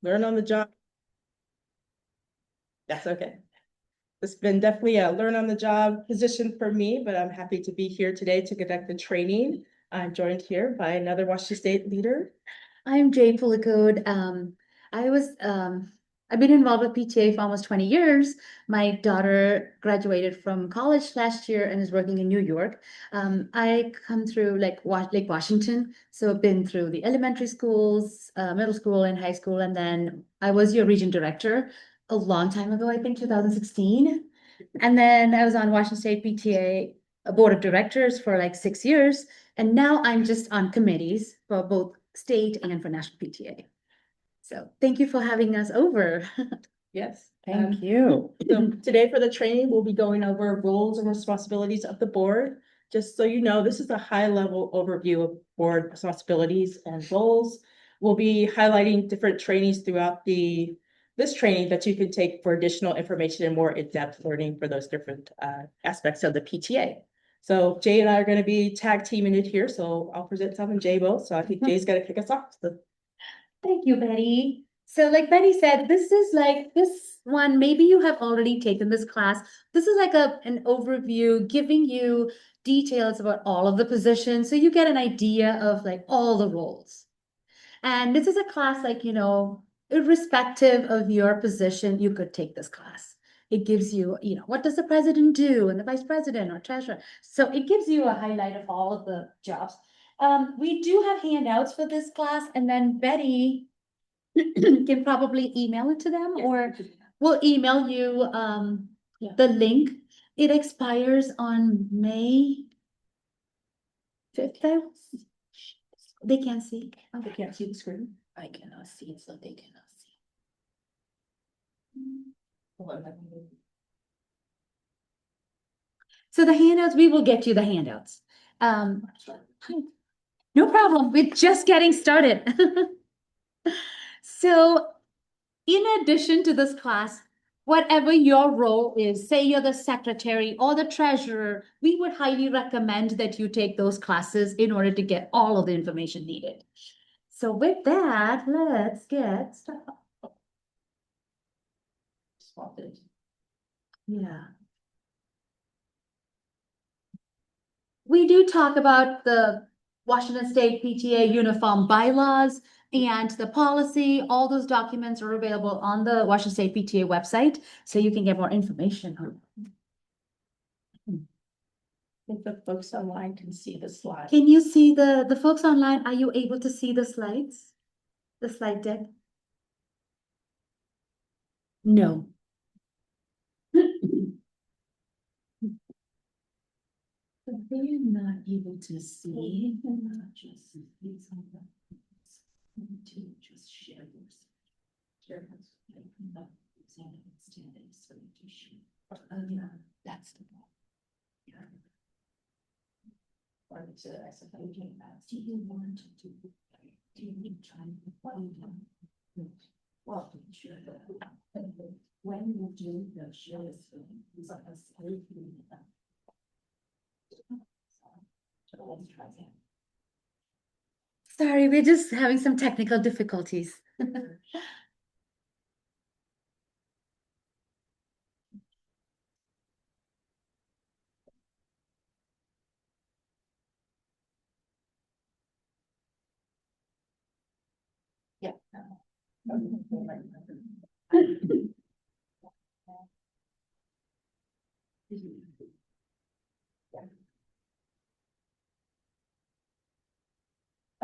learn on the job. That's okay. It's been definitely a learn on the job position for me, but I'm happy to be here today to conduct the training. I'm joined here by another Washington State leader. I'm Jay Pulicode. I've been involved with PTA for almost 20 years. My daughter graduated from college last year and is working in New York. I come through Lake Washington, so I've been through the elementary schools, middle school and high school, and then I was your region director a long time ago, I think 2016. And then I was on Washington State PTA, a board of directors for like 6 years. And now I'm just on committees for both state and for national PTA. So thank you for having us over. Yes. Thank you. So today for the training, we'll be going over roles and responsibilities of the board. Just so you know, this is a high level overview of board responsibilities and roles. We'll be highlighting different trainings throughout this training that you can take for additional information and more in-depth learning for those different aspects of the PTA. So Jay and I are going to be tag teaming it here. So I'll present some and Jay will. So I think Jay's got to kick us off. So. Thank you, Betty. So like Betty said, this one, maybe you have already taken this class. This is like an overview giving you details about all of the positions. So you get an idea of like all the roles. And this is a class like, irrespective of your position, you could take this class. It gives you, what does the president do and the vice president or treasurer? So it gives you a highlight of all of the jobs. We do have handouts for this class, and then Betty can probably email it to them, or we'll email you the link. It expires on May 5th. They can't see. Oh, they can't see the screen. I cannot see it, so they cannot see. So the handouts, we will get you the handouts. No problem. We're just getting started. So in addition to this class, whatever your role is, say you're the secretary or the treasurer, we would highly recommend that you take those classes in order to get all of the information needed. So with that, let's get started. Yeah. We do talk about the Washington State PTA uniform bylaws and the policy. All those documents are available on the Washington State PTA website, so you can get more information on them. I think the folks online can see the slide. Can you see the folks online? Are you able to see the slides? The slide deck? No. But they're not able to see. Just these on the to just share this. Share this. Yeah, that's the one. Yeah. Or it's I suppose do you want to do you try to find them? Well, sure. When you do the share it's like a slave. Sorry, we're just having some technical difficulties. Yeah.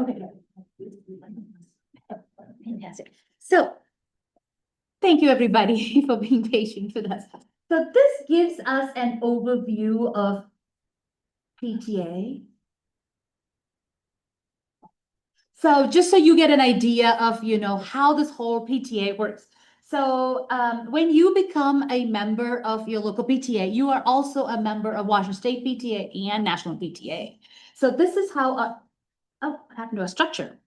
Okay. Fantastic. So thank you, everybody, for being patient with us. So this gives us an overview of PTA. So just so you get an idea of, how this whole PTA works. So when you become a member of your local PTA, you are also a member of Washington State PTA and National PTA. So this is how, happened to a structure.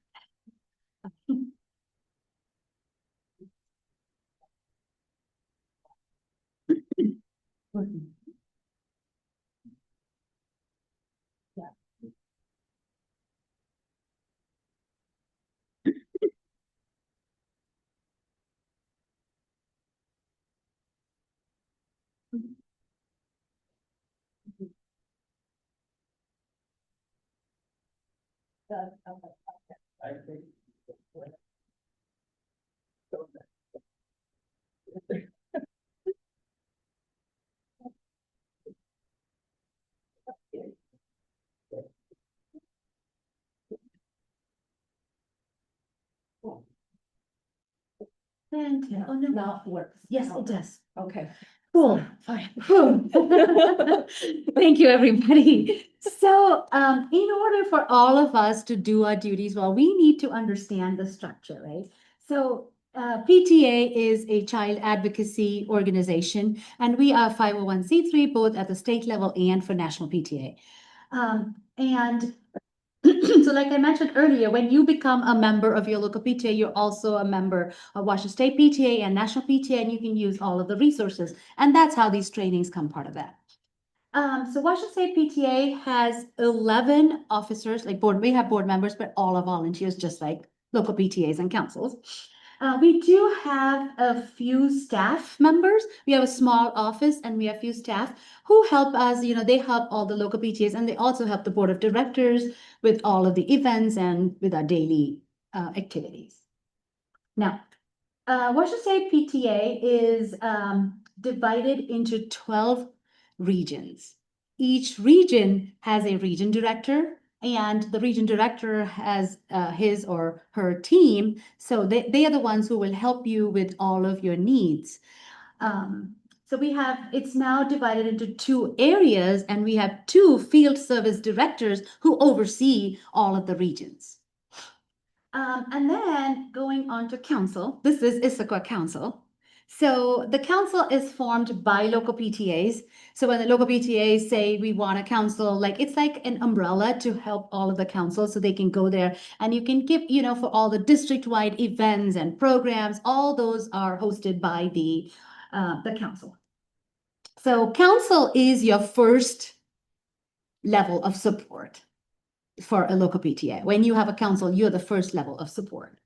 Fantastic. Oh, no. Now it works. Yes, it does. Okay. Cool. Fine. Whew. Thank you, everybody. So, in order for all of us to do our duties well, we need to understand the structure, right? So, PTA is a child advocacy organization, and we are 501(c)(3) both at the state level and for national PTA. And so like I mentioned earlier, when you become a member of your local PTA, you're also a member of Washington State PTA and National PTA, and you can use all of the resources. And that's how these trainings come part of that. So Washington State PTA has 11 officers, like board, we have board members, but all are volunteers, just like local PTAs and councils. We do have a few staff members. We have a small office and we have few staff who help us, they help all the local PTAs, and they also help the board of directors with all of the events and with our daily activities. Now, Washington State PTA is divided into 12 regions. Each region has a region director, and the region director has his or her team. So they are the ones who will help you with all of your needs. So it's now divided into 2 areas, and we have 2 field service directors who oversee all of the regions. And then going on to council, this is Issaquah Council. So the council is formed by local PTAs. So when the local PTAs say we want a council, it's like an umbrella to help all of the councils so they can go there, and you can give, for all the district-wide events and programs, all those are hosted by the council. So council is your first level of support for a local PTA. When you have a council, you're the first level of support.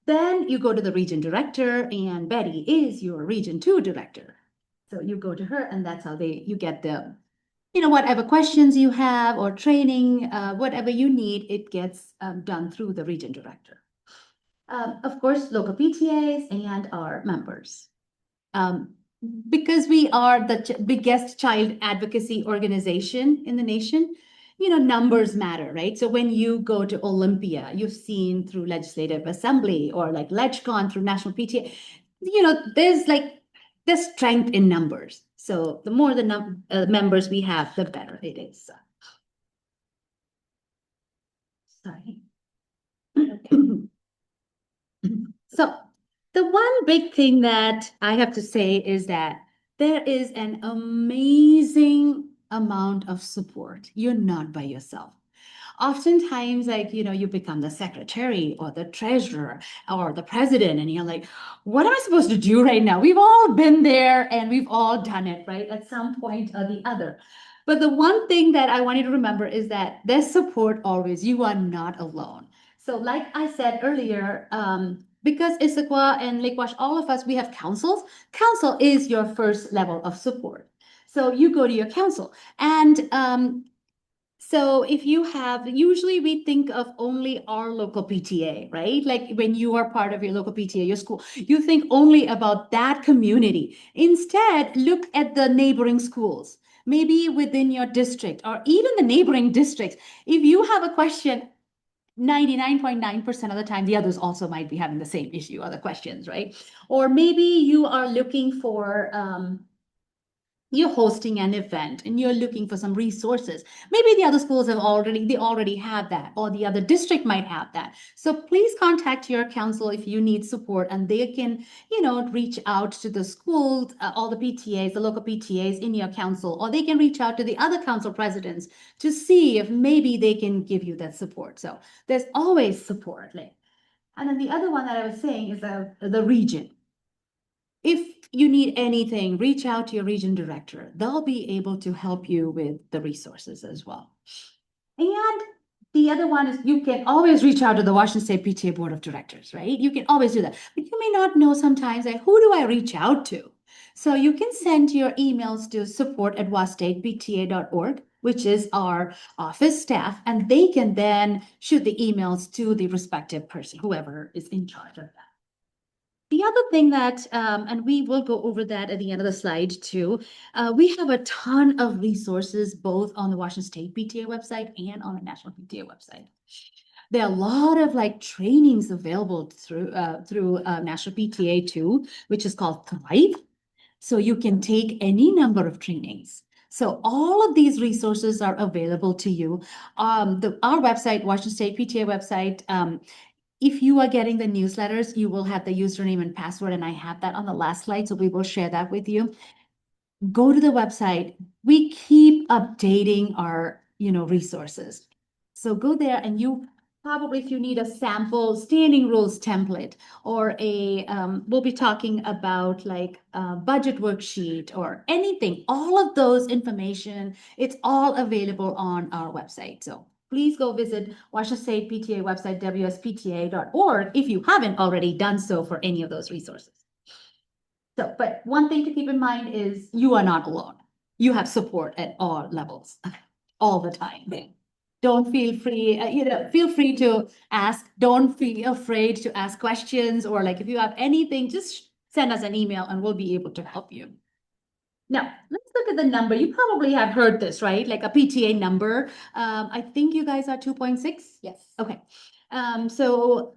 Then you go to the region director, and Betty is your region 2 director. So you go to her, and that's how you get the, whatever questions you have or training, whatever you need, it gets done through the region director. Of course, local PTAs and our members. Because we are the biggest child advocacy organization in the nation, numbers matter, right? So when you go to Olympia, you've seen through Legislative Assembly or like LegCon through National PTA, there's strength in numbers. So the more the members we have, the better it is. Sorry. So the one big thing that I have to say is that there is an amazing amount of support. You're not by yourself. Oftentimes, you become the secretary or the treasurer or the president, and you're like, what am I supposed to do right now? We've all been there and we've all done it, right? At some point or the other. But the one thing that I want you to remember is that there's support always. You are not alone. So like I said earlier, because Issaquah and Lake Wash, all of us, we have councils. Council is your first level of support. So you go to your council, and so if you have, usually we think of only our local PTA, right? Like when you are part of your local PTA, your school, you think only about that community. Instead, look at the neighboring schools, maybe within your district or even the neighboring districts. If you have a question, 99.9% of the time, the others also might be having the same issue or the questions, right? Or maybe you are looking for, you're hosting an event and you're looking for some resources. Maybe the other schools already have that, or the other district might have that. So please contact your council if you need support, and they can, reach out to the schools, all the PTAs, the local PTAs in your council, or they can reach out to the other council presidents to see if maybe they can give you that support. So there's always support. And then the other one that I was saying is the region. If you need anything, reach out to your region director. They'll be able to help you with the resources as well. And the other one is you can always reach out to the Washington State PTA Board of Directors, right? You can always do that. But you may not know sometimes, who do I reach out to? So you can send your emails to support@wastatepta.org, which is our office staff, and they can then shoot the emails to the respective person, whoever is in charge of that. The other thing that, and we will go over that at the end of the slide too, we have a ton of resources both on the Washington State PTA website and on the National PTA website. There are a lot of like trainings available through National PTA too, which is called Thrive. So you can take any number of trainings. So all of these resources are available to you. Our website, Washington State PTA website, if you are getting the newsletters, you will have the username and password, and I have that on the last slide, so we will share that with you. Go to the website. We keep updating our, resources. So go there and you probably, if you need a sample standing rules template or we'll be talking about like a budget worksheet or anything, all of those information, it's all available on our website. So please go visit Washington State PTA website, wspta.org, if you haven't already done so for any of those resources. So, but one thing to keep in mind is you are not alone. You have support at all levels, all the time. Don't feel free, feel free to ask. Don't feel afraid to ask questions, or like if you have anything, just send us an email and we'll be able to help you. Now, let's look at the number. You probably have heard this, right? Like a PTA number. I think you guys are 2.6. Yes. Okay. So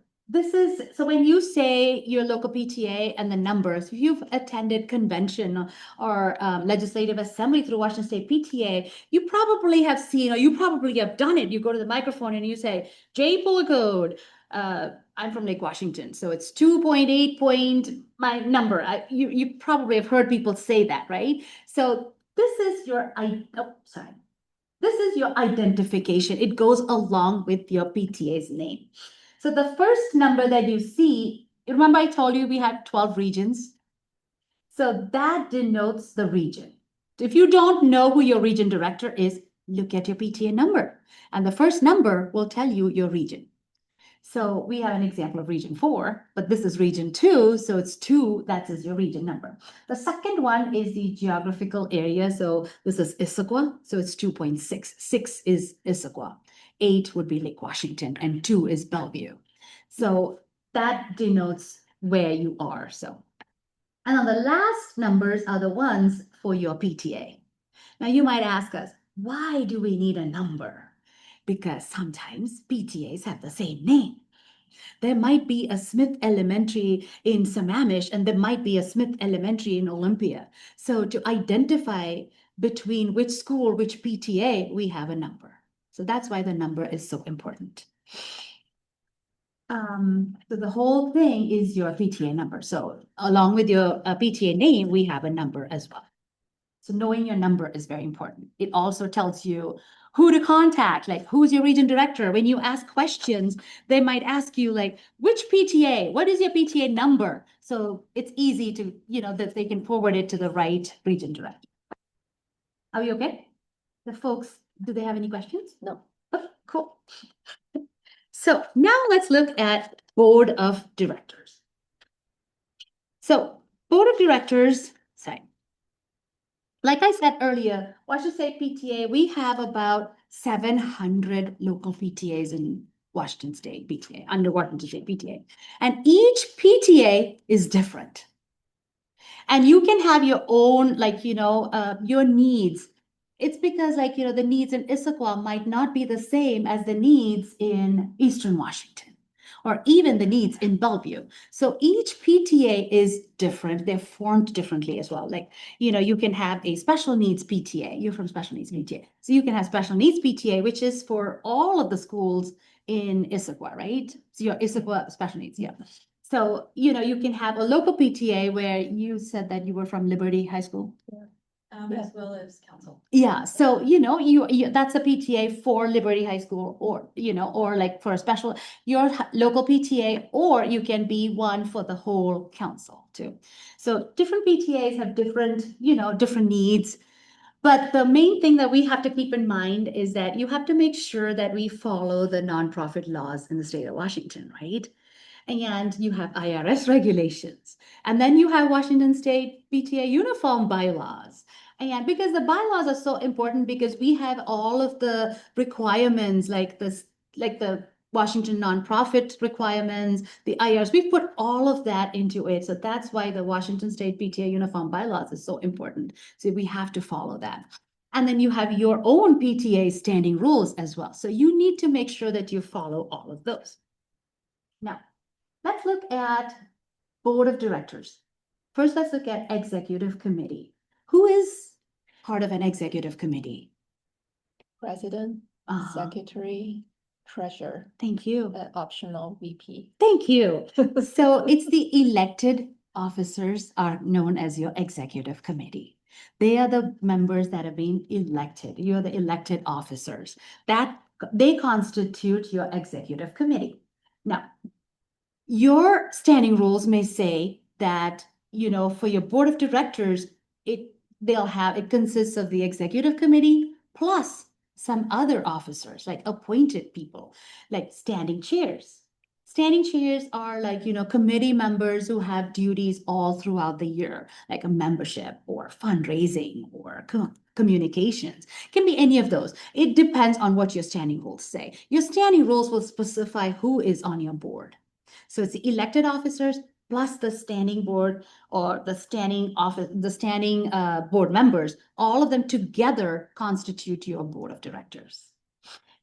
so when you say your local PTA and the numbers, if you've attended convention or legislative assembly through Washington State PTA, you probably have seen, or you probably have done it. You go to the microphone and you say, J pull code. I'm from Lake Washington, so it's 2.8 point, my number. You probably have heard people say that, right? So this is your, This is your identification. It goes along with your PTA's name. So the first number that you see, remember I told you we had 12 regions? So that denotes the region. If you don't know who your region director is, look at your PTA number. And the first number will tell you your region. So we have an example of region 4, but this is region 2, so it's 2, that is your region number. The second one is the geographical area, so this is Issaquah, so it's 2.6. 6 is Issaquah, 8 would be Lake Washington, and 2 is Bellevue. So that denotes where you are. So, and then the last numbers are the ones for your PTA. Now you might ask us, why do we need a number? Because sometimes PTAs have the same name. There might be a Smith Elementary in Sammamish, and there might be a Smith Elementary in Olympia. So to identify between which school, which PTA, we have a number. So that's why the number is so important. So the whole thing is your PTA number. So along with your PTA name, we have a number as well. So knowing your number is very important. It also tells you who to contact, like who's your region director. When you ask questions, they might ask you like, which PTA, what is your PTA number? So it's easy to, that they can forward it to the right region director. Are we okay? The folks, do they have any questions? No. Okay, cool. So now let's look at board of directors. So board of directors, sorry. Like I said earlier, Washington State PTA, we have about 700 local PTAs in Washington State PTA, under Washington State PTA. And each PTA is different. And you can have your own, your needs. It's because, the needs in Issaquah might not be the same as the needs in Eastern Washington, or even the needs in Bellevue. So each PTA is different. They're formed differently as well. You can have a special needs PTA. You're from special needs PTA. So you can have special needs PTA, which is for all of the schools in Issaquah, right? So your Issaquah special needs, yeah. So, you can have a local PTA where you said that you were from Liberty High School. As well as council. Yeah, so you that's a PTA for Liberty High School, or or like for a special your local PTA, or you can be one for the whole council too. So different PTAs have different different needs, but the main thing that we have to keep in mind is that you have to make sure that we follow the nonprofit laws in the state of Washington, right? And you have IRS regulations. And then you have Washington State PTA uniform bylaws. And because the bylaws are so important because we have all of the requirements like this, like the Washington nonprofit requirements, the IRS, we put all of that into it. So that's why the Washington State PTA uniform bylaws is so important. So we have to follow that. And then you have your own PTA standing rules as well. So you need to make sure that you follow all of those. Now, let's look at board of directors. First, let's look at executive committee. Who is part of an executive committee? President, Uh-huh. secretary, treasurer, Thank you. optional VP. Thank you. So it's the elected officers are known as your executive committee. They are the members that have been elected. You're the elected officers. That they constitute your executive committee. Now, your standing rules may say that, you know, for your board of directors, it consists of the executive committee plus some other officers, like appointed people, like standing chairs. Standing chairs are like, you know, committee members who have duties all throughout the year, like a membership or fundraising or communications. Can be any of those. It depends on what your standing rules say. Your standing rules will specify who is on your board. So it's the elected officers plus the standing board or the standing office, the standing board members, all of them together constitute your board of directors.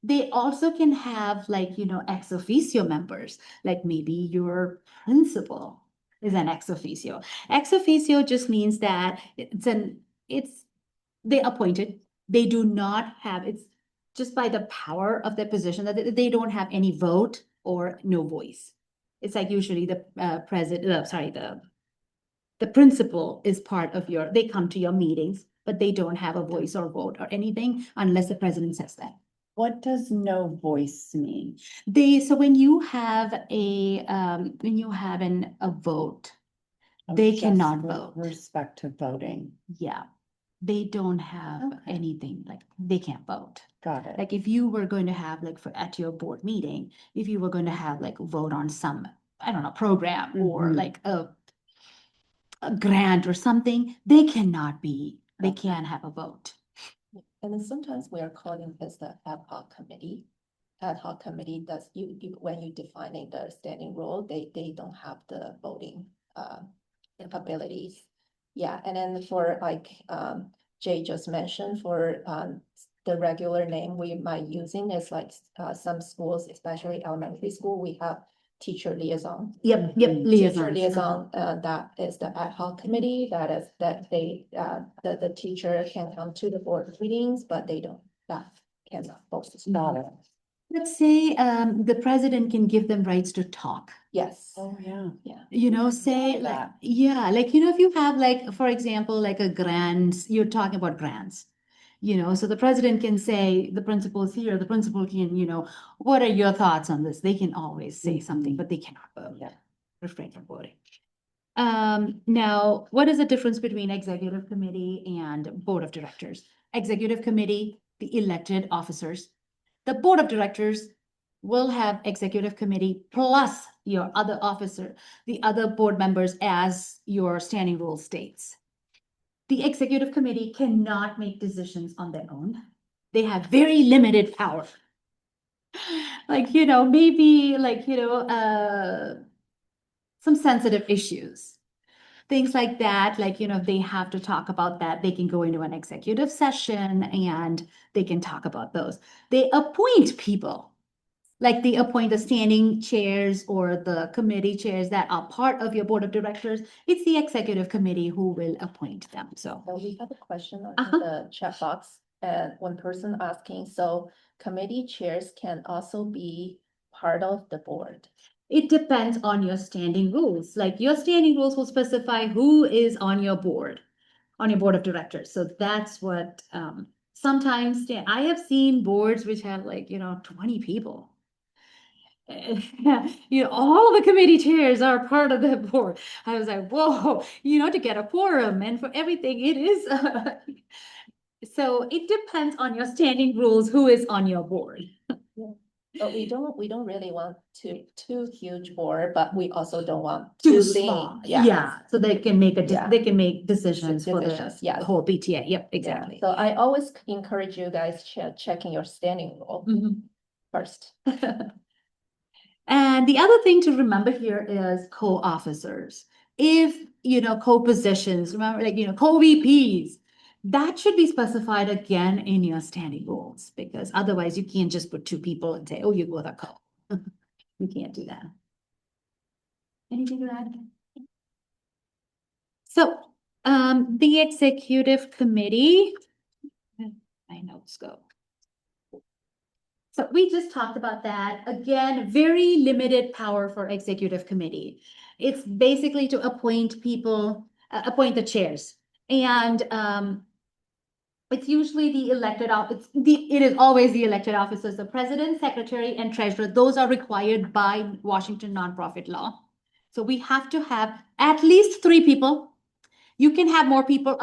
They also can have like, you know, ex officio members, like maybe your principal is an ex officio. Ex officio just means that they appointed, they do not have, it's just by the power of their position that they don't have any vote or no voice. It's like usually the the principal is part of they come to your meetings, but they don't have a voice or vote or anything unless the president says that. What does no voice mean? So when you have a vote, they Just cannot with vote. Respect to voting. Yeah, they don't have Okay. anything, like they can't vote. Got it. Like if you were going to have like at your board meeting, if you were going to have like vote on some, I don't know, program or Mhm. like a grant or something, they Okay. can't have a vote. And then sometimes we are calling this the ad hoc committee. Ad hoc committee does, when you defining the standing role, they don't have the voting capabilities. Yeah, and then for like Jay just mentioned, for the regular name we might using is like some schools, especially elementary school, we have teacher liaison. Yep, Mhm. liaison. Teacher liaison, that is the ad hoc committee, that they, the teacher can come to the board meetings, but they don't, that cannot vote. Got it. Let's say the president can give them rights to talk. Yes, Oh, yeah. You know, say Love like, that. yeah, like, you know, if you have like, for example, like a grants, you're talking about grants. You know, so the president can say, the principal is here, the principal can, you know, what are your thoughts on this? They can always say something, Mhm. but they cannot vote. Yeah. Refrain from voting. Now, what is the difference between executive committee and board of directors? Executive committee, the elected officers. The board of directors will have executive committee plus your other officer, the other board members as your standing rule states. The executive committee cannot make decisions on their own. They have very limited power. Like, you know, maybe like, you know, some sensitive issues. Things like that, like, you know, if they have to talk about that, they can go into an executive session and they can talk about those. They appoint people. Like they appoint the standing chairs or the committee chairs that are part of your board of directors. It's the executive committee who will appoint them, so. so we have a question on Uh-huh. the chat box, and one person asking, so committee chairs can also be part of the board. It depends on your standing rules. Like your standing rules will specify who is on your board of directors. So that's what, sometimes I have seen boards which have like, you know, 20 people. You know, all the committee chairs are part of the board. I was like, whoa, you know, to get a quorum and for everything, it is. So it depends on your standing rules, who is on your board. But we don't really want too huge board, but we also don't want Too too small, lean. yeah, so they can make Yeah. they can make decisions for Decisions, the yes. whole PTA, yep, Yeah, exactly. so I always encourage you guys checking your standing rule Mhm. first. And the other thing to remember here is co-officers. If, co-positions, remember, like, co-VPs, that should be specified again in your standing rules, because otherwise you can't just put two people and say, oh, you go the co. You can't do that. Anything to add? So, the executive committee, where my notes go. So we just talked about that. Again, very limited power for executive committee. It's basically to appoint people, appoint the chairs. And it's usually the elected it is always the elected officers, the president, secretary, and treasurer. Those are required by Washington nonprofit law. So we have to have at least 3 people. You can have more people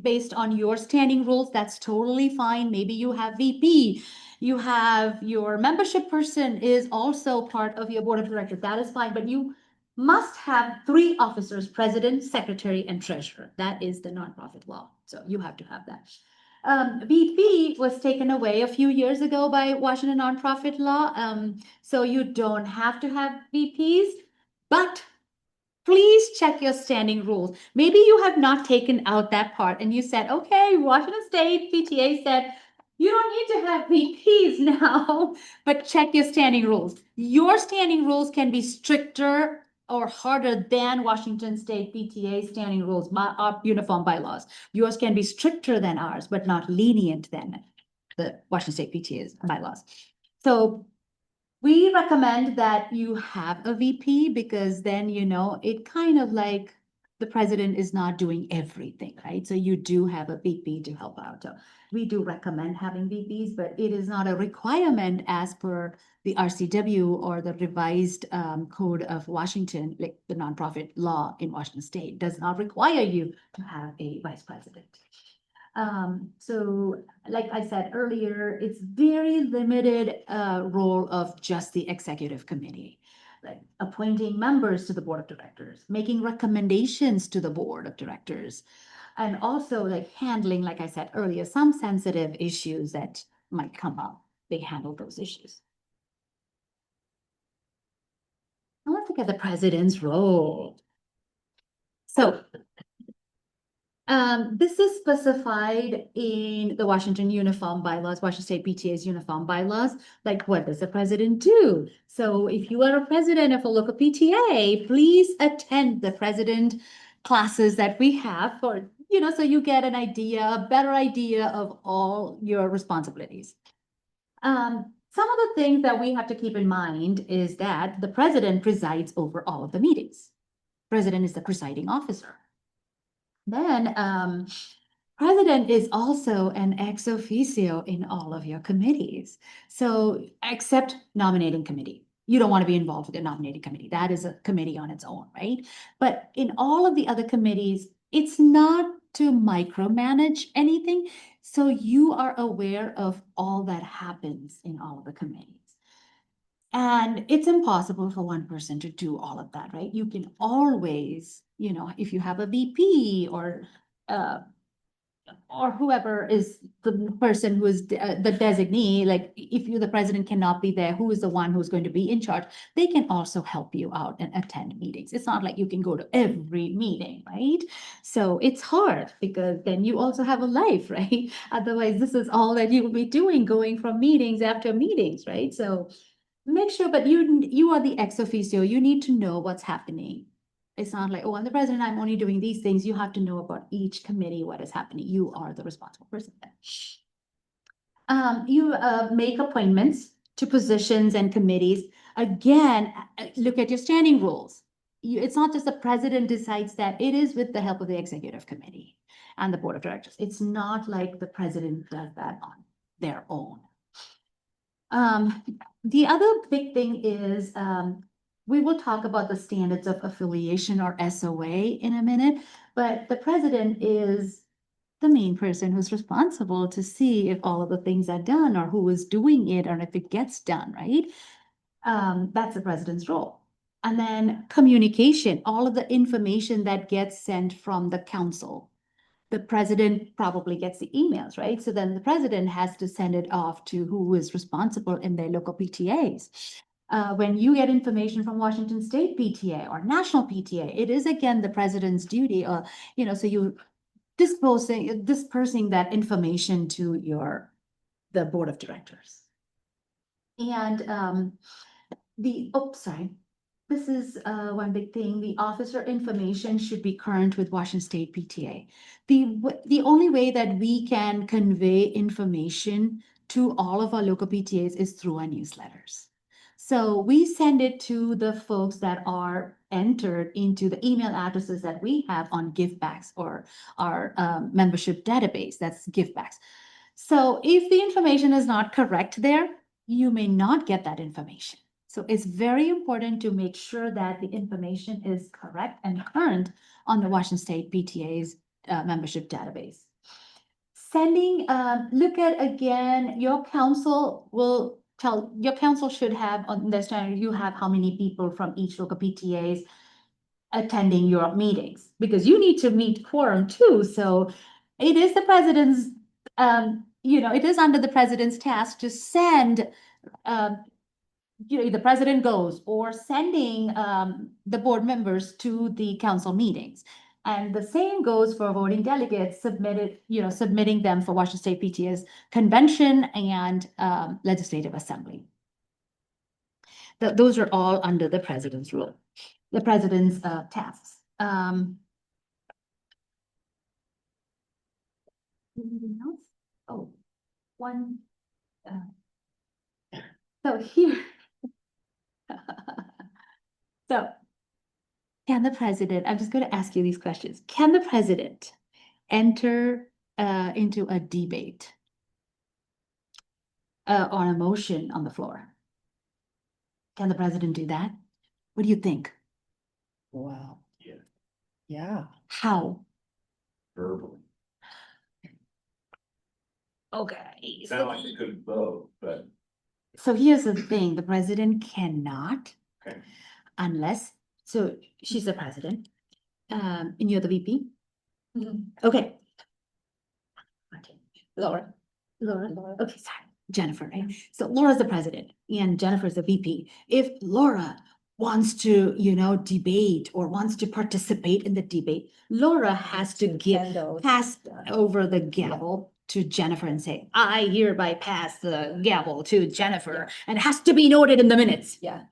based on your standing rules. That's totally fine. Maybe you have VP, you have your membership person is also part of your board of directors. That is fine, but you must have 3 officers, president, secretary, and treasurer. That is the nonprofit law. So you have to have that. VP was taken away a few years ago by Washington nonprofit law. So you don't have to have VPs, but please check your standing rules. Maybe you have not taken out that part and you said, okay, Washington State PTA said, you don't need to have VPs now, but check your standing rules. Your standing rules can be stricter or harder than Washington State PTA standing rules, our uniform bylaws. Yours can be stricter than ours, but not lenient than the Washington State PTA's bylaws. So we recommend that you have a VP because then, it kind of like the president is not doing everything, right? So you do have a VP to help out. So we do recommend having VPs, but it is not a requirement as per the RCW or the revised code of Washington, like the nonprofit law in Washington State does not require you to have a vice president. So like I said earlier, it's very limited role of just the executive committee. Like appointing members to the board of directors, making recommendations to the board of directors, and also like handling, like I said earlier, some sensitive issues that might come up. They handle those issues. Now let's look at the president's role. So this is specified in the Washington Uniform Bylaws, Washington State PTA's Uniform Bylaws. Like, what does the president do? So if you are a president of a local PTA, please attend the president classes that we have for, so you get an idea, a better idea of all your responsibilities. Some of the things that we have to keep in mind is that the president presides over all of the meetings. President is the presiding officer. Then, president is also an ex officio in all of your committees. So except nominating committee. You don't want to be involved with the nominating committee. That is a committee on its own, right? But in all of the other committees, it's not to micromanage anything. So you are aware of all that happens in all of the committees. And it's impossible for one person to do all of that, right? You can always, if you have a VP or whoever is the person who is the designee, like if you, the president cannot be there, who is the one who's going to be in charge? They can also help you out and attend meetings. It's not like you can go to every meeting, right? So it's hard because then you also have a life, right? Otherwise, this is all that you will be doing, going from meetings after meetings, right? So make sure, but you are the ex officio, you need to know what's happening. It's not like, oh, I'm the president, I'm only doing these things. You have to know about each committee, what is happening. You are the responsible person. You make appointments to positions and committees. Again, look at your standing rules. It's not just the president decides that, it is with the help of the executive committee and the board of directors. It's not like the president does that on their own. The other big thing is, we will talk about the standards of affiliation or SOA in a minute, but the president is the main person who's responsible to see if all of the things are done or who is doing it or if it gets done, right? That's the president's role. And then communication, all of the information that gets sent from the council. The president probably gets the emails, right? So then the president has to send it off to who is responsible in their local PTAs. When you get information from Washington State PTA or National PTA, it is again the president's duty, so you dispersing that information to the board of directors. And sorry. This is one big thing. The officer information should be current with Washington State PTA. The only way that we can convey information to all of our local PTAs is through our newsletters. So we send it to the folks that are entered into the email addresses that we have on givebacks or our membership database, that's givebacks. So if the information is not correct there, you may not get that information. So it's very important to make sure that the information is correct and current on the Washington State PTA's membership database. Look at again, your council should have, understand you have how many people from each local PTAs attending your meetings, because you need to meet quorum too. So it is the president's, it is under the president's task to send, the president goes or sending the board members to the council meetings. And the same goes for voting delegates submitting them for Washington State PTA's convention and legislative assembly. Those are all under the president's rule, the president's tasks. Anything else? Oh, one. So here. So, can the president, I'm just going to ask you these questions. Can the president enter into a debate on a motion on the floor? Can the president do that? What do you think? Wow. Yeah. Yeah. How? Verbally. Okay. Sound like you could vote, but. So here's the thing, the president cannot. Okay. Unless, so she's the president, and you're the VP? Mhm. Okay. Laura. Laura, Laura. okay, sorry, Jennifer, right? So Laura's the president and Jennifer's the VP. If Laura wants to, debate or wants to participate in the debate, Laura has to pass over the gavel to Jennifer and say, I hereby pass the gavel to Jennifer, and it has to be noted in the minutes. Yeah.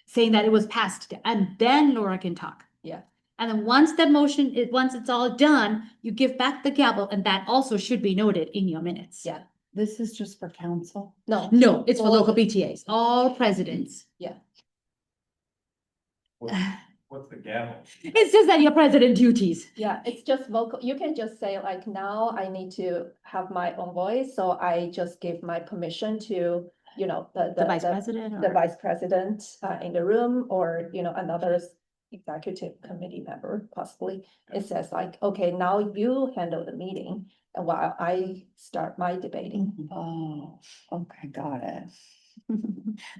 Saying that it was passed, and then Laura can talk. Yeah. And then once it's all done, you give back the gavel, and that also should be noted in your minutes. Yeah. This is just for council? No. No, it's for All local the- PTAs, all presidents. What's the gavel? It's just that your president duties. Yeah, it's just vocal. You can just say like, now I need to have my own voice, so I just give my permission to, The vice president the or, vice president in the room, or, another executive committee member possibly. It says like, okay, now you handle the meeting and while I start my debating. Oh, okay, got it.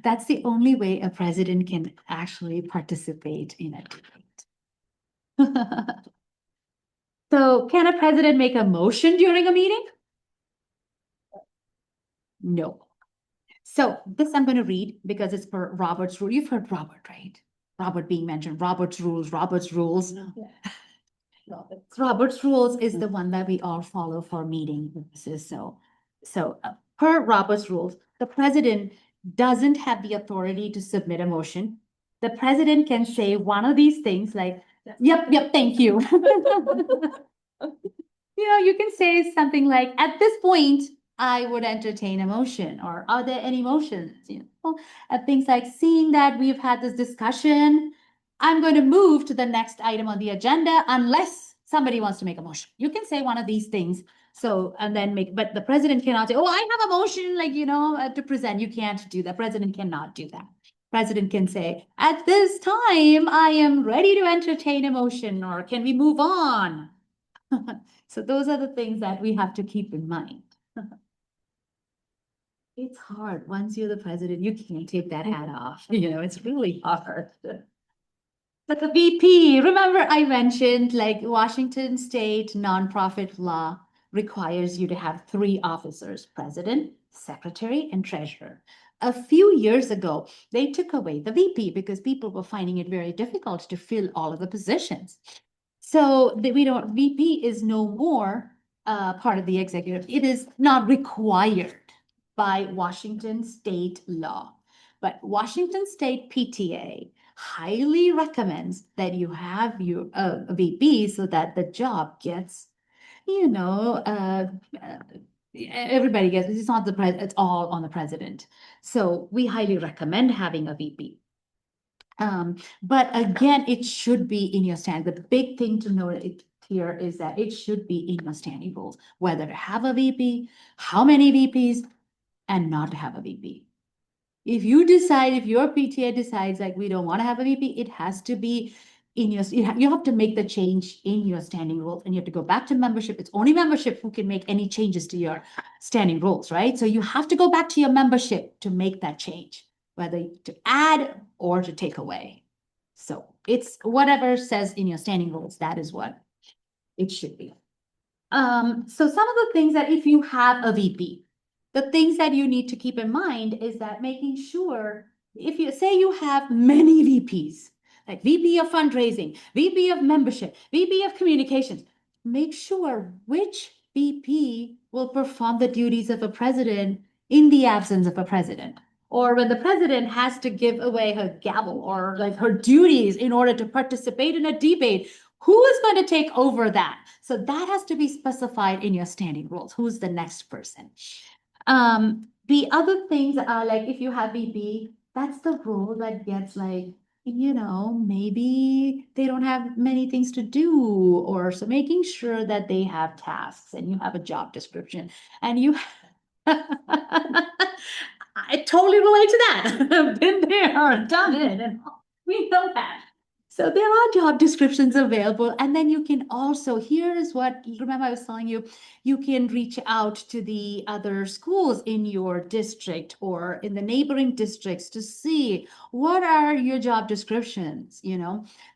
that's the only way a president can actually participate in a debate. So can a president make a motion during a meeting? No. So this I'm going to read because it's per Robert's rule. You've heard Robert, right? Robert being mentioned, Robert's rules. No, it's- Robert's rules is the one that we all follow for meeting purposes. So per Robert's rules, the president doesn't have the authority to submit a motion. The president can say one of these things like, yep, thank you. You can say something like, at this point, I would entertain a motion, or are there any motions? Things like, seeing that we've had this discussion, I'm going to move to the next item on the agenda unless somebody wants to make a motion. You can say one of these things. So, and then but the president cannot say, oh, I have a motion, to present. You can't do that. President cannot do that. President can say, at this time, I am ready to entertain a motion, or can we move on? So those are the things that we have to keep in mind. It's hard. Once you're the president, you can't take that hat off. It's really hard. But the VP, remember I mentioned like Washington State nonprofit law requires you to have 3 officers, president, secretary, and treasurer. A few years ago, they took away the VP because people were finding it very difficult to fill all of the positions. So VP is no more part of the executive. It is not required by Washington State law. But Washington State PTA highly recommends that you have your VP so that the job gets, everybody gets, it's not the president, it's all on the president. So we highly recommend having a VP. But again, it should be in your stand. The big thing to note here is that it should be in your standing rules, whether to have a VP, how many VPs, and not to have a VP. If your PTA decides like we don't want to have a VP, it has to be in your, you have to make the change in your standing rules and you have to go back to membership. It's only membership who can make any changes to your standing rules, right? So you have to go back to your membership to make that change, whether to add or to take away. So it's whatever says in your standing rules, that is what it should be. So some of the things that if you have a VP, the things that you need to keep in mind is that making sure if you say you have many VPs, like VP of fundraising, VP of membership, VP of communications, make sure which VP will perform the duties of a president in the absence of a president. Or when the president has to give away her gavel or like her duties in order to participate in a debate, who is going to take over that? So that has to be specified in your standing rules. Who's the next person? The other things are like if you have VP, that's the role that gets like, maybe they don't have many things to do, or so making sure that they have tasks and you have a job description and you I totally relate to that. I've been there, done it, and we know that. So there are job descriptions available, and then you can also, here is what, remember I was telling you, you can reach out to the other schools in your district or in the neighboring districts to see what are your job descriptions,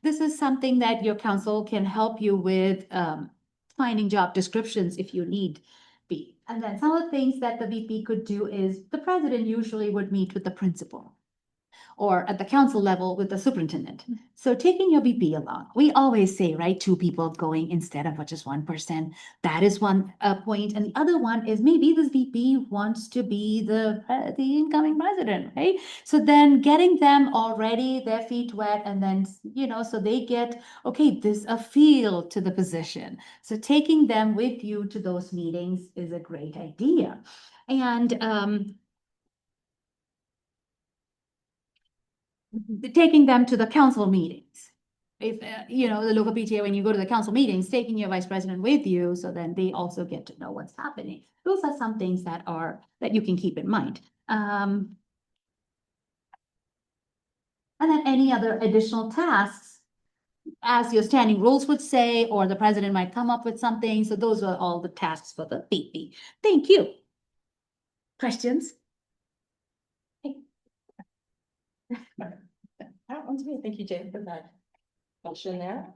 This is something that your council can help you with finding job descriptions if you need be. And then some of the things that the VP could do is the president usually would meet with the principal or at the council level with the superintendent. So taking your VP along, we always say, right, 2 people going instead of just 1 person. That is one point. And the other one is maybe this VP wants to be the incoming president, right? So then getting them already, their feet wet, and then, so they get, okay, this a feel to the position. So taking them with you to those meetings is a great idea. And taking them to the council meetings. If, the local PTA, when you go to the council meetings, taking your vice president with you, so then they also get to know what's happening. Those are some things that you can keep in mind. And then any other additional tasks, as your standing rules would say, or the president might come up with something. So those are all the tasks for the VP. Thank you. Questions? That one's me. Thank you, Jane, for that motion there.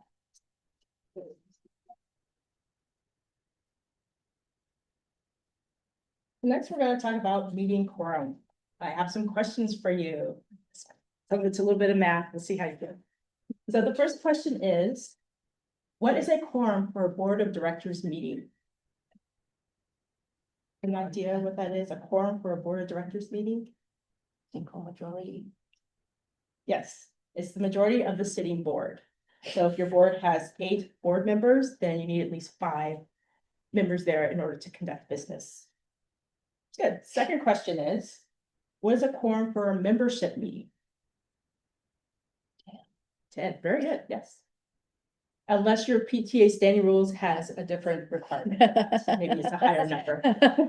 Next, we're going to talk about meeting quorum. I have some questions for you. So it's a little bit of math. We'll see how you do. So the first question is, what is a quorum for a board of directors meeting? An idea what that is? A quorum for a board of directors meeting? Simple majority. Yes, it's the majority of the sitting board. So if your board has 8 board members, then you need at least 5 members there in order to conduct business. Good. Second question is, what is a quorum for a membership meeting? 10. Very good. Yes. Unless your PTA standing rules has a different requirement. Maybe it's a higher number.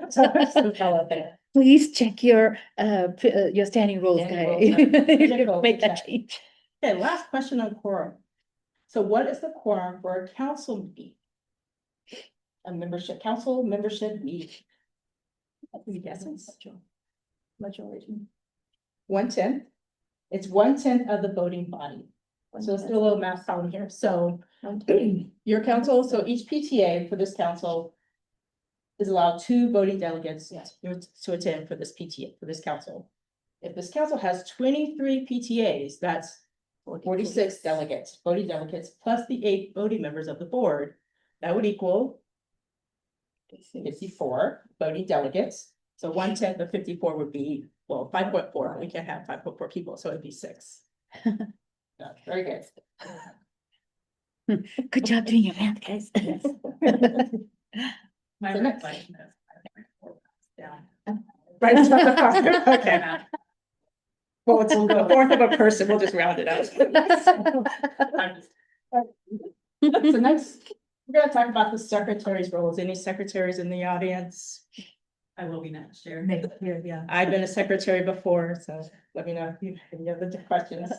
So follow there. Please check your standing rules, Standing guy. rules. Make that change. Okay, last question on quorum. So what is the quorum for a council meeting? A membership, council membership meeting. Any guesses? Majority. 1/10. It's 1/10 of the voting body. So let's do a little math problem here. So your council, so each PTA for this council is allowed 2 voting delegates Yes. to attend for this PTA, for this council. If this council has 23 PTAs, that's 46 delegates, voting delegates, plus the 8 voting members of the board. That would equal 54 voting delegates. So 1/10 of 54 would be, well, 5.4. We can't have 5.4 people, so it'd be 6. Yeah, very good. Good job doing your math, guys. My reflection is. Right. Okay. Well, it's a fourth of a person, we'll just round it out. So next, we're gonna talk about the secretary's roles. Any secretaries in the audience? I will be next year. Yeah. I've been a secretary before, so let me know if you have any other questions.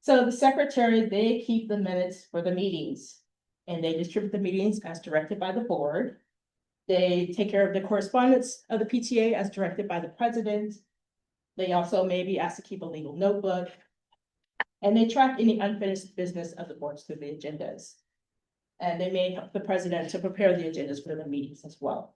So the secretary, they keep the minutes for the meetings. And they distribute the meetings as directed by the board. They take care of the correspondence of the PTA as directed by the president. They also may be asked to keep a legal notebook. And they track any unfinished business of the boards through the agendas. And they may help the president to prepare the agendas for the meetings as well.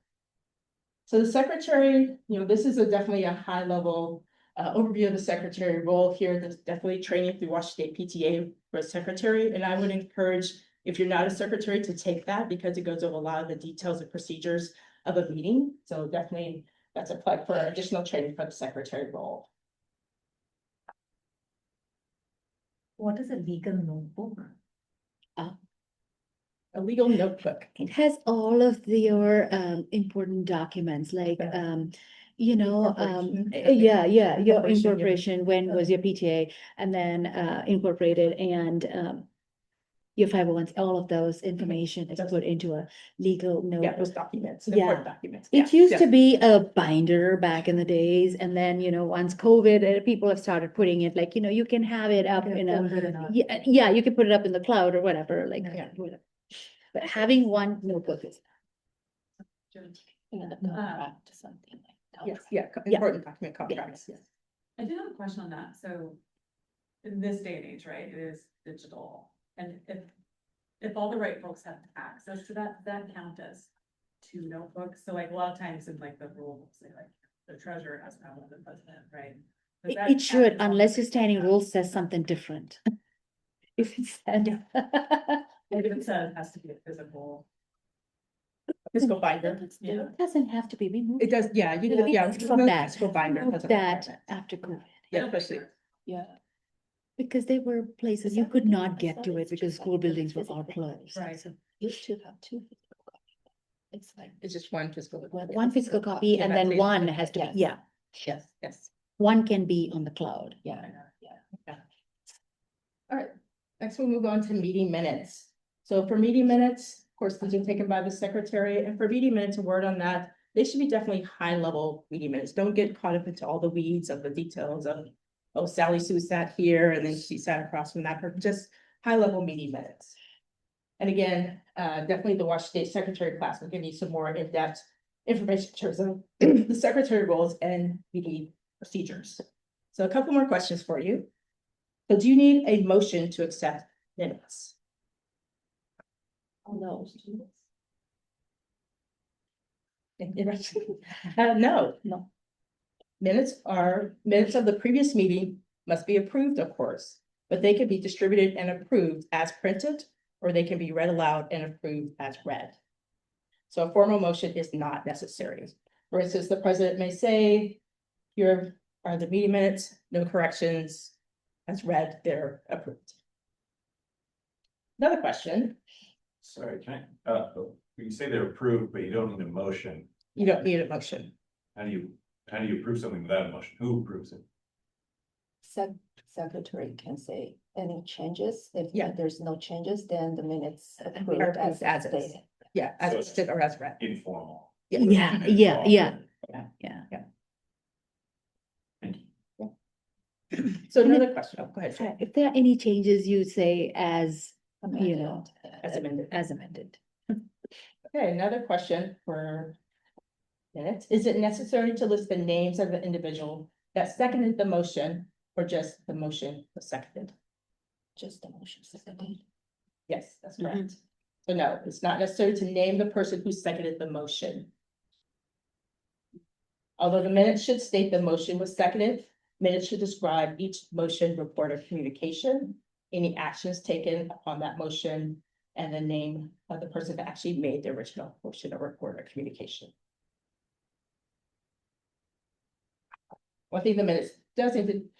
So the secretary, this is definitely a high level overview of the secretary role here. There's definitely training through WA State PTA for a secretary. And I would encourage, if you're not a secretary, to take that because it goes over a lot of the details and procedures of a meeting. So definitely that's a plug for additional training for the secretary role. What is a legal notebook? A legal notebook. It has all of your important documents like Incorporation. yeah, your Incorporation, yeah. incorporation, when was your PTA, and then incorporated and your 501s, all of those information is put into a legal Yeah, notebook. those documents, Yeah. important documents. It used to be a binder back in the days, and then, once COVID, people have started putting it like, you can have it up in a, yeah, you can put it up in the cloud or whatever, like, Yeah. whatever. But having one notebook is, In the contract, something like that. Yes, yeah, important document contracts, yes. I do have a question on that. So in this day and age, right, it is digital. And if all the right folks have access to that, does that count as 2 notebooks? So like a lot of times in like the rules, say like the treasurer has to have one, the president, right? Does that it count should, as one unless your big standing backup? rule says something different. If it's said. If it says it has to be a physical. Physical binder. Yeah. It doesn't have to be, we moved. It does, yeah, you, Yeah, yeah. it's from that. Physical binder. moved has a that requirement. after COVID, Yeah, especially. Yeah. because there were places you could not get to it because school buildings were all closed. Right. So Used to have 2 physical copies. It's like. It's just one physical. one physical copy Yeah, and that's then it. one has to be, Yes. yeah, Yes, yes. one can be on the cloud. Yeah. All right, next we'll move on to meeting minutes. So for meeting minutes, of course, these are taken by the secretary, and for meeting minutes, a word on that, they should be definitely high level meeting minutes. Don't get caught up into all the weeds of the details of, oh, Sally Sue sat here and then she sat across from that person, just high level meeting minutes. And again, definitely the WA State secretary class will give you some more in-depth information in terms of the secretary roles and meeting procedures. So a couple more questions for you. So do you need a motion to accept minutes? No. No. No. Minutes of the previous meeting must be approved, of course, but they can be distributed and approved as printed, or they can be read aloud and approved as read. So a formal motion is not necessary. For instance, the president may say, here are the meeting minutes, no corrections, as read, they're approved. Another question, Sorry, can I, you say they're approved, but you don't need a motion. you don't need a motion. How do you approve something without a motion? Who approves it? Secretary can say any changes. If Yeah. there's no changes, then the minutes Are approved approved as is. stated. Yeah, as listed or as read. Informal. Yeah, Thank you. So another question, oh, go ahead. Jen. if there are any changes, you say as, Amended, As amended. as amended. Okay, another question for minutes. Is it necessary to list the names of the individual that seconded the motion or just the motion was seconded? Just the motion seconded. Yes, that's correct. So no, it's not necessary to name the person who seconded the motion. Although the minutes should state the motion was seconded, minutes should describe each motion, report, or communication, any actions taken upon that motion, and the name of the person that actually made the original motion or report or communication. One thing the minutes does indicate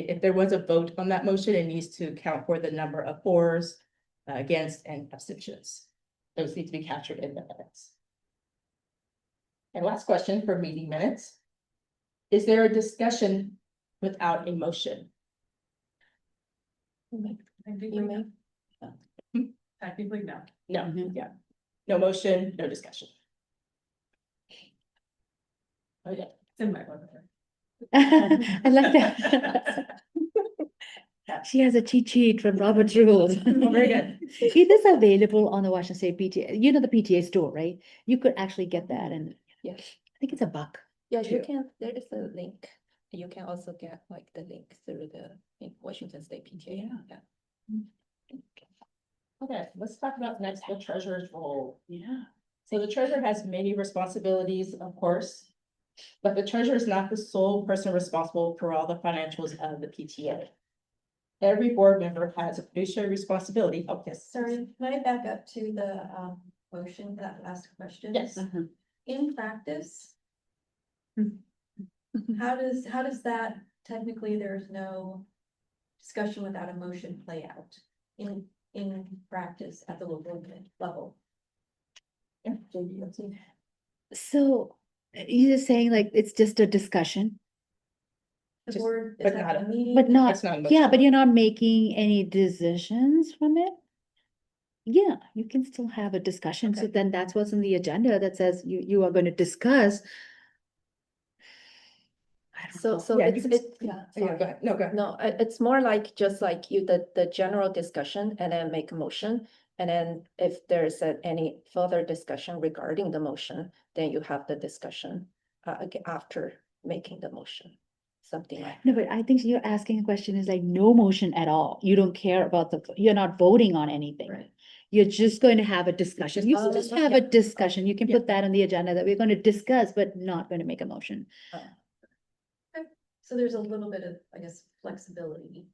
if there was a vote on that motion, it needs to account for the number of fors, against, and abstentions. Those need to be captured in the minutes. And last question for meeting minutes. Is there a discussion without a motion? You may, Technically, no. No, Mhm. yeah. No motion, no discussion. Okay. It's in my book. I like that. She has a cheat sheet from Robert's Rules. Oh, very good. It is available on the Washington State PTA, you know, the PTA store, right? You could actually get that and yes, I think it's $1. yes, you Two. can, there is a link. You can also get like the link through the Washington State PTA. Yeah. Okay, let's talk about next the treasurer's role. Yeah. So the treasurer has many responsibilities, of course. But the treasurer is not the sole person responsible for all the financials of the PTA. Every board member has a fiduciary responsibility. Oh, yes. Sorry, can I back up to the motion, that last question? Yes. In practice, how does that, technically, there's no discussion without a motion play out in practice at the local level? Yeah, JD, let's see. So you're saying like it's just a discussion, The Just- board is but not having a meeting. but not, It's not a yeah, motion. but you're not making any decisions from it? Yeah, you can still have a discussion. So Okay. then that's what's on the agenda that says you are going to discuss. I don't know. So Yeah, you it's, can- yeah. Yeah, sorry. go ahead. No, go ahead. No, it's more like just like you, the general discussion and then make a motion. And then if there's any further discussion regarding the motion, then you have the discussion after making the motion, something like. No, but I think you're asking a question is like no motion at all. You don't care about you're not voting on anything. Right. You're just going to have a discussion. You can just have a discussion. You can Yeah. put that on the agenda that we're going to discuss, but not going to make a motion. So there's a little bit of, I guess, flexibility.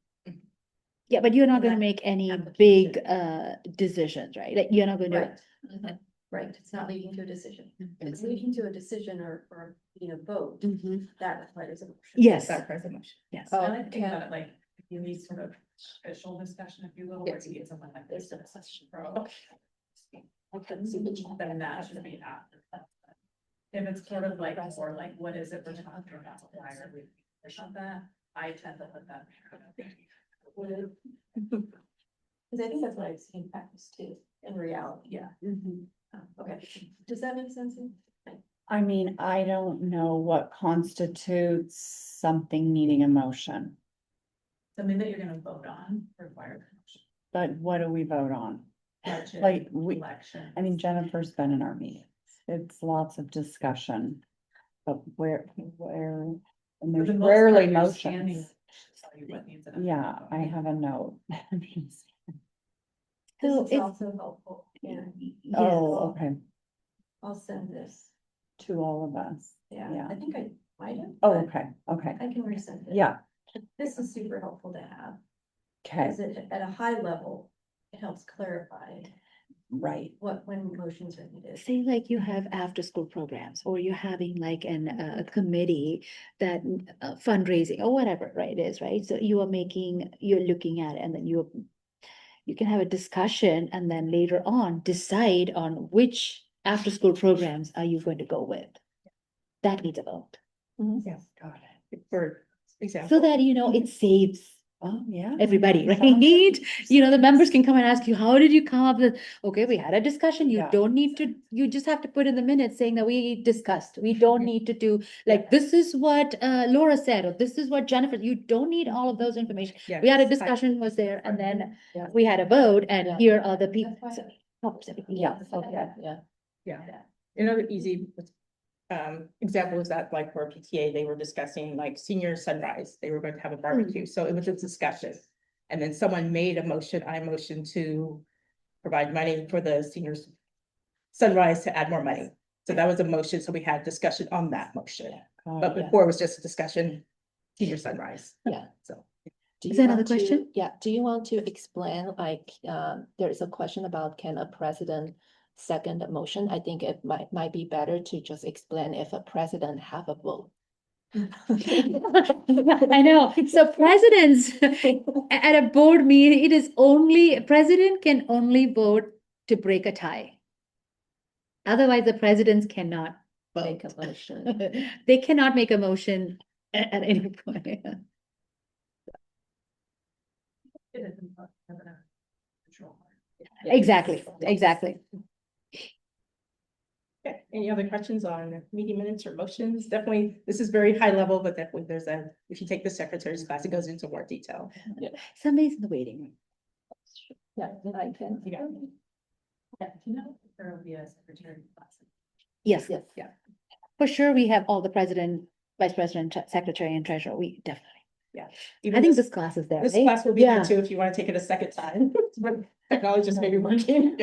Yeah, but you're not In gonna that make any application. big decisions, right? Like you're not going to, Right. Mm-hmm. Right, it's not leading to a decision. If it's leading to a decision or, vote, that requires a motion. yes, That requires a motion. yes. Oh, I like to think can- about it like, if you need sort of official discussion, if you will, where you get someone like this. There's a question. Then that should be after. If it's sort of like, or like, what is it we're talking about, why are we, or something, I tend to put that. Because I think that's what I've seen in practice too, in reality. Yeah. Okay, does that make sense? I mean, I don't know what constitutes something needing a motion, Something that you're gonna vote on requires a motion. but what do we vote on? Budget, Like, we- election. I mean, Jennifer's been in our meetings. It's lots of discussion. But and For there's the most rarely part, your standing motions. should tell you what needs an Yeah, amendment. I have a note. So This is if- also helpful. Yeah, Oh, okay, I'll send this. to all of us. Yeah, Yeah. I think I might have. Oh, but okay, okay, I can resend it. yeah, This is super helpful to have, okay, because at a high level, it helps clarify right. when motions are needed. Say like you have after-school programs, or you're having like a committee that fundraising or whatever, right, is, right? So you're looking at it and then you can have a discussion and then later on decide on which after-school programs are you going to go with. That needs a vote. Yes, Got it. for example. So that, it saves Oh, yeah. everybody, right? Sounds- The members can come and ask you, how did you come up with, okay, we had a discussion, you Yeah. don't need to, you just have to put in the minutes saying that we discussed. We don't need to do, like, this is what Laura said, or this is what Jennifer, you don't need all of those information. We had a discussion was there, and then Yeah. we had a vote, and Yeah. here are the people. That's why Covers everything. Yeah, Okay. Yeah. Yeah. Another easy example is that like for PTA, they were discussing like senior sunrise, they were going to have a barbecue, so it was a discussion. And then someone made a motion, I motioned to provide money for the seniors sunrise to add more money. So that was a motion, so we had discussion on that motion, but before it was just a discussion, senior sunrise. Yeah. So. Do Is you there another want to- question? Yeah, do you want to explain, like, there is a question about can a president second a motion? I think it might be better to just explain if a president have a vote. I know. So presidents at a board meeting, it is only, president can only vote to break a tie. Otherwise, the presidents cannot Make vote. a motion. They cannot make a motion at any point. It is important to have a control. Exactly, exactly. Okay, any other questions on meeting minutes or motions? Definitely, this is very high level, but definitely there's if you take the secretary's class, it goes into more detail. Somebody's in the waiting room. Yeah, I can. You got it. Do you know if there will be a secretary class? Yes, Yes. Yeah. for sure. We have all the president, vice president, secretary and treasurer. We definitely. Even I think this class is there. This right? class will be there Yeah. too, if you want to take it a second time, but technology just may be working.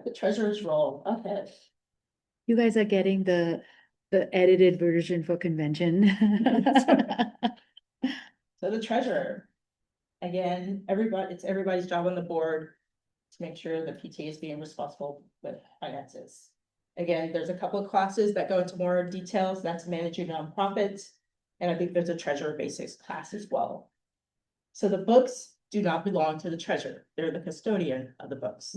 The treasurer's role, okay. You guys are getting the edited version for convention. So the treasurer. Again, it's everybody's job on the board to make sure the PTA is being responsible with finances. Again, there's a couple of classes that go into more details, that's managing nonprofits. And I think there's a treasurer basics class as well. So the books do not belong to the treasurer, they're the custodian of the books.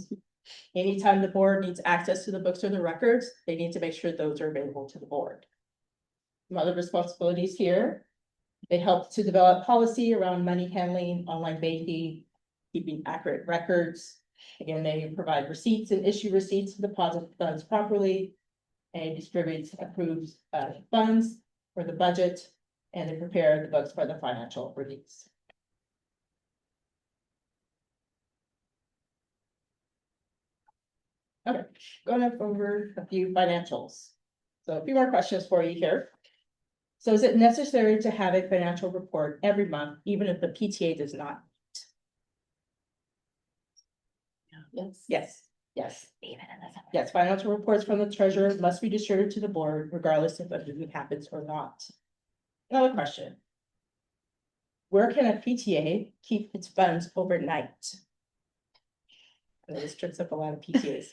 Anytime the board needs access to the books or the records, they need to make sure those are available to the board. Some other responsibilities here. They help to develop policy around money handling, online banking, keeping accurate records. Again, they provide receipts and issue receipts to deposit funds properly. And distributes approves funds for the budget, and they prepare the books for the financial release. Okay, going up over a few financials. So a few more questions for you here. So is it necessary to have a financial report every month, even if the PTA does not? Yes. Yes, yes, Even in the summer. yes, financial reports from the treasurer must be distributed to the board regardless if a meeting happens or not. Another question. Where can a PTA keep its funds overnight? And this trips up a lot of PTAs.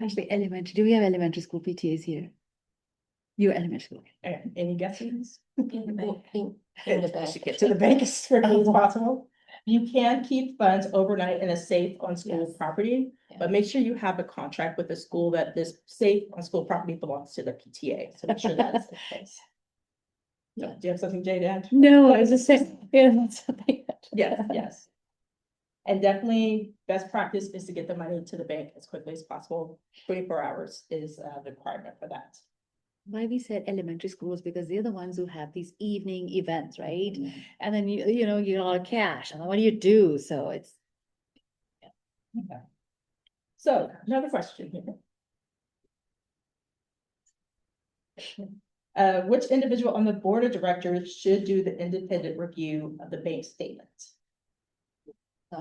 Actually, elementary, do we have elementary school PTAs here? You elementary school. Any guesses? In the bank. In the bank. Should get to the bank as quickly as possible. You can keep funds overnight in a safe on school Yes. property, but make sure you have a contract with the school that this safe on school property belongs to the PTA, so make sure that's the case. So, do you have something, Jay, to add? No, I was just saying, yeah, that's something. Yes, yes. And definitely, best practice is to get the money to the bank as quickly as possible. 24 hours is the requirement for that. Why we said elementary schools, because they're the ones who have these evening events, right? And then you know, you get all the cash, and then what do you do? So it's. Okay. So another question here. Which individual on the board of directors should do the independent review of the bank statement?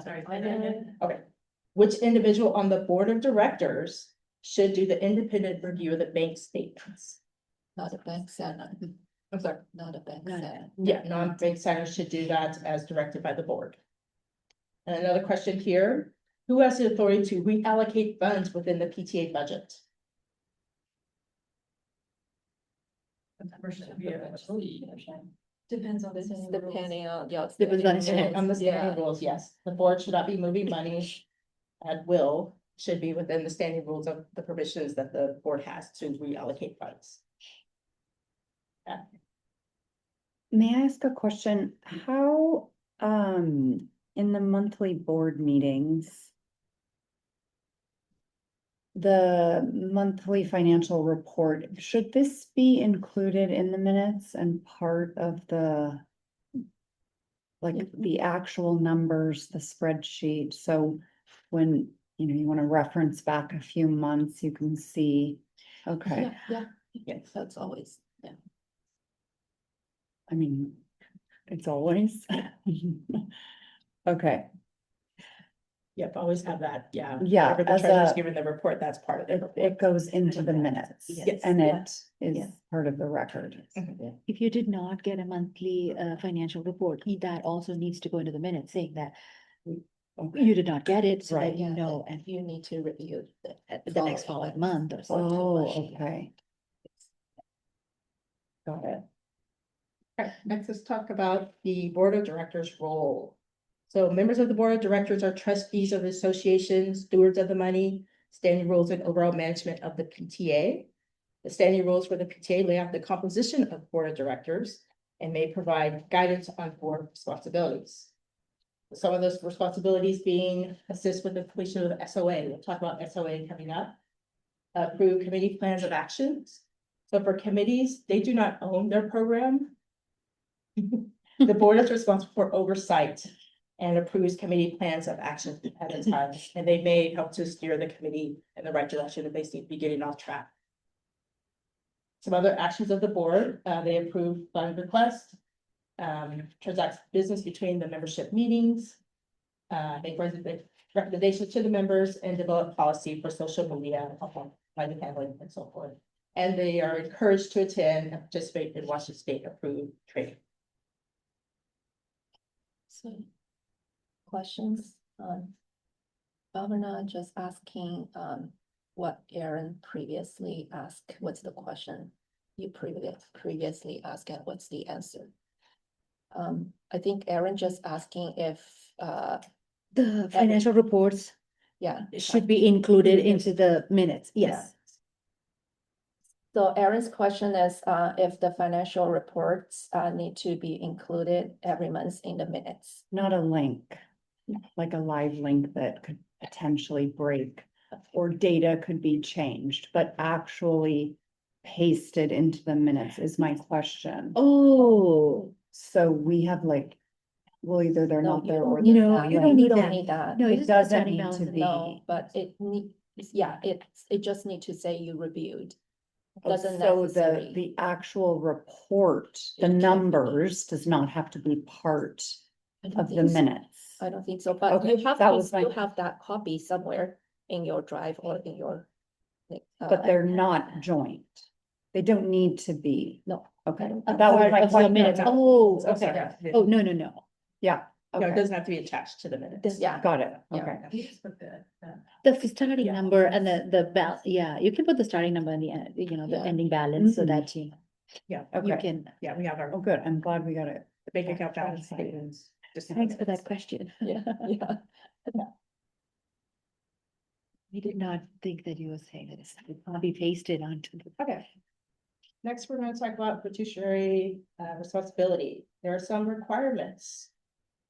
Sorry, say that again? Okay. Which individual on the board of directors should do the independent review of the bank statements? Not a bank center, I'm sorry. not a bank Not a center. Yeah, non-bank centers should do that as directed by the board. And another question here, who has the authority to reallocate funds within the PTA budget? Depends on the. This is standing rules. depending on your. Depends on standing the On the rules, yeah. standing rules, yes, the board should not be moving money at will, should be within the standing rules of the provisions that the board has to reallocate funds. May I ask a question? How, in the monthly board meetings, the monthly financial report, should this be included in the minutes and part of the like the actual numbers, the spreadsheet, so when, you want to reference back a few months, you can see, okay, Yes, that's always, yeah. I mean, it's always. Okay, Yep, always have that, yeah. Yeah, Whenever the as treasurer's a- giving the report, that's part of the it report. goes into the minutes, Yes. and Yeah. it is Yeah. part of the record. If you did not get a monthly financial report, that also needs to go into the minutes saying that Okay. you did not get it, so that Right. you Yeah, know, and and you need to review the next following month or something. Oh, okay, got it. Okay, next let's talk about the board of directors role. So members of the board of directors are trustees of the association, stewards of the money, standing rules and overall management of the PTA. The standing rules for the PTA lay out the composition of board of directors and may provide guidance on board responsibilities. Some of those responsibilities being assist with the completion of the SOA. We'll talk about SOA coming up. Approve committee plans of actions. So for committees, they do not own their program. The board is responsible for oversight and approves committee plans of action at a time, and they may help to steer the committee in the right direction if they seem to be getting off track. Some other actions of the board, they approve fund requests, transact business between the membership meetings, make recommendations to the members and develop policy for social media, private handling and so forth. And they are encouraged to attend and participate in Washington State approved training. So, questions on? Bhavana just asking, what Aaron previously asked, what's the question? You previously asked, and what's the answer? I think Aaron just asking if, The financial reports yeah. should be included into the minutes, yes. So Aaron's question is, if the financial reports, need to be included every month in the minutes. Not a link, like a live link that could potentially break, or data could be changed, but actually pasted into the minutes is my question. Oh, So we have like, well, either they're No, not you there don't or. need they're No, that. you don't need that. Need that. No, you It just put doesn't starting need balance to in be. No, but it just need to say you reviewed. Oh, Doesn't so necessarily. the actual report, the It can be. numbers does not have to be part I don't of the think so. minutes. I don't think so, but Okay, you have, that you was my- still have that copy somewhere in your drive or in your. But they're not joint. They don't need to be. No. Okay. a That was part my of the question. minutes. No, Oh, Oh, sorry. okay. Oh, no, no, no. Yeah, No, it okay, doesn't have to be attached to the minutes. Yeah. got it, Yeah. okay. You just put the, The starting Yeah. number and yeah, you can put the starting number and the end, the Yeah. ending balance so Mhm. that you Yeah, you Okay, can. yeah, we have our oh, good, I'm glad we got it. bank account balance Right. statements. just in the Thanks for minutes. that question. Yeah, yeah. We did not think that you were saying that it's copy pasted onto the. Okay. Next, we're going to talk about fiduciary responsibility. There are some requirements.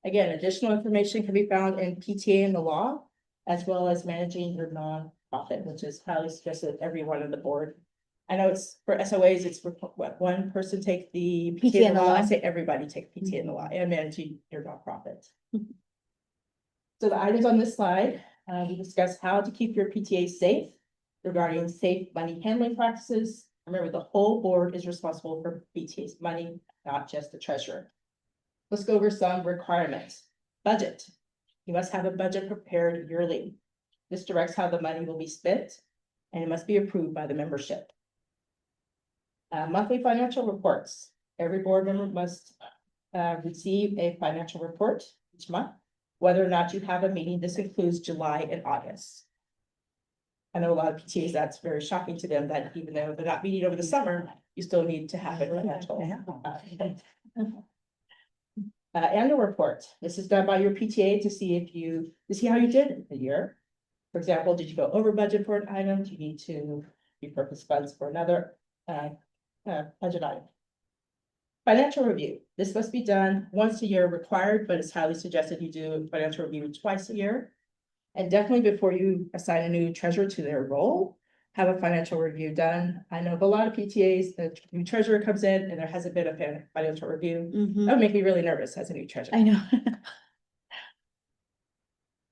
Again, additional information can be found in PTA and the law, as well as managing your nonprofit, which is highly suggested everyone on the board. I know it's for SOAs, it's what one person take the PTA and the law. I say everybody take PTA and the law and managing your nonprofit. So the items on this slide, we discuss how to keep your PTA safe regarding safe money handling practices. Remember, the whole board is responsible for PTA's money, not just the treasurer. Let's go over some requirements. Budget. You must have a budget prepared yearly. This directs how the money will be spent, and it must be approved by the membership. Monthly financial reports. Every board member must receive a financial report each month. Whether or not you have a meeting, this includes July and August. I know a lot of PTAs, that's very shocking to them that even though they're not meeting over the summer, you still need to have it. Annual report. This is done by your PTA to see how you did the year. For example, did you go over budget for an item? Do you need to repurpose funds for another budget item? Financial review. This must be done once a year required, but it's highly suggested you do a financial review twice a year. And definitely before you assign a new treasurer to their role, have a financial review done. I know of a lot of PTAs, the new treasurer comes in and there hasn't been a financial review. Mhm. That would make me really nervous as a new treasurer. I know.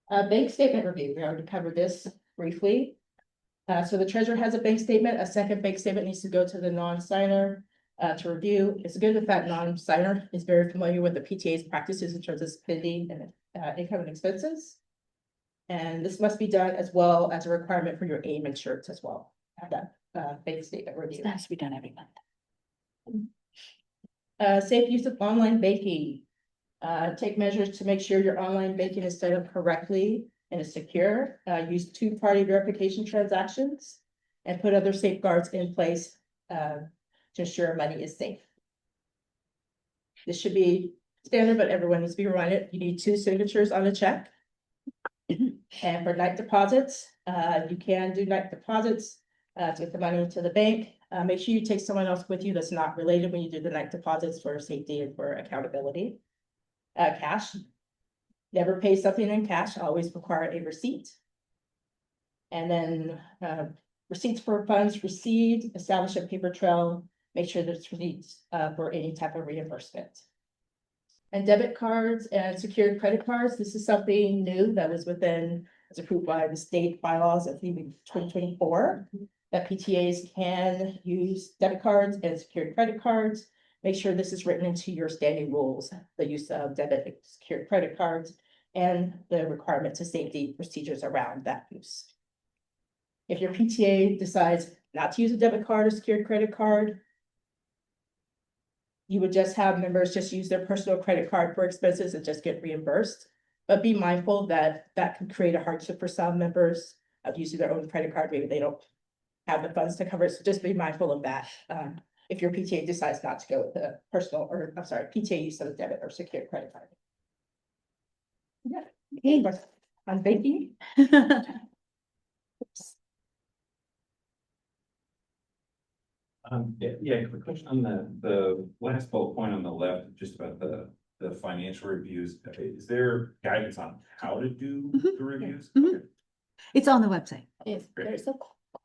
Bank statement review, we already covered this briefly. So the treasurer has a bank statement, a second bank statement needs to go to the non-signer to review. It's good if that non-signer is very familiar with the PTA's practices in terms of spending and income and expenses. And this must be done as well as a requirement for your AIM insurance as well. Have that bank statement review. That has to be done every month. Safe use of online banking. Take measures to make sure your online banking is set up correctly and is secure. Use two-party verification transactions and put other safeguards in place to ensure money is safe. This should be standard, but everyone needs to be reminded, you need 2 signatures on a check. And for night deposits, you can do night deposits to get the money to the bank. Make sure you take someone else with you that's not related when you do the night deposits for safety and for accountability. Cash. Never pay something in cash, always require a receipt. And then receipts for funds received, establish a paper trail, make sure there's receipts for any type of reimbursement. And debit cards and secured credit cards, this is something new that was as approved by the state bylaws, I think in 2024. That PTAs can use debit cards and secured credit cards. Make sure this is written into your standing rules, the use of debit and secured credit cards and the requirements of safety procedures around that use. If your PTA decides not to use a debit card or secured credit card, you would just have members just use their personal credit card for expenses and just get reimbursed. But be mindful that that can create a hardship for some members of using their own credit card. Maybe they don't have the funds to cover it, so just be mindful of that. If your PTA decides not to go with the PTA use of a debit or secured credit card. Yeah. Okay. On banking. Yeah, quick question on the last bullet point on the left, just about the financial reviews. Is there guidance on how to do the reviews? Mhm. Okay. It's on the website. If there's a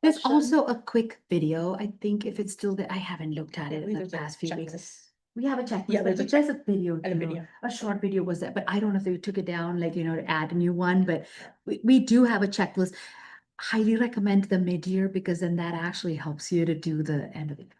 There's question- also a quick video. I think if it's still there, I haven't looked at it in the past few weeks. We have a checklist, Yeah, but there's there's a video. And a too. video. A short video was that, but I don't know if they took it down, like, to add a new one, but we do have a checklist. Highly recommend the mid-year because then that actually helps you to do the end of it.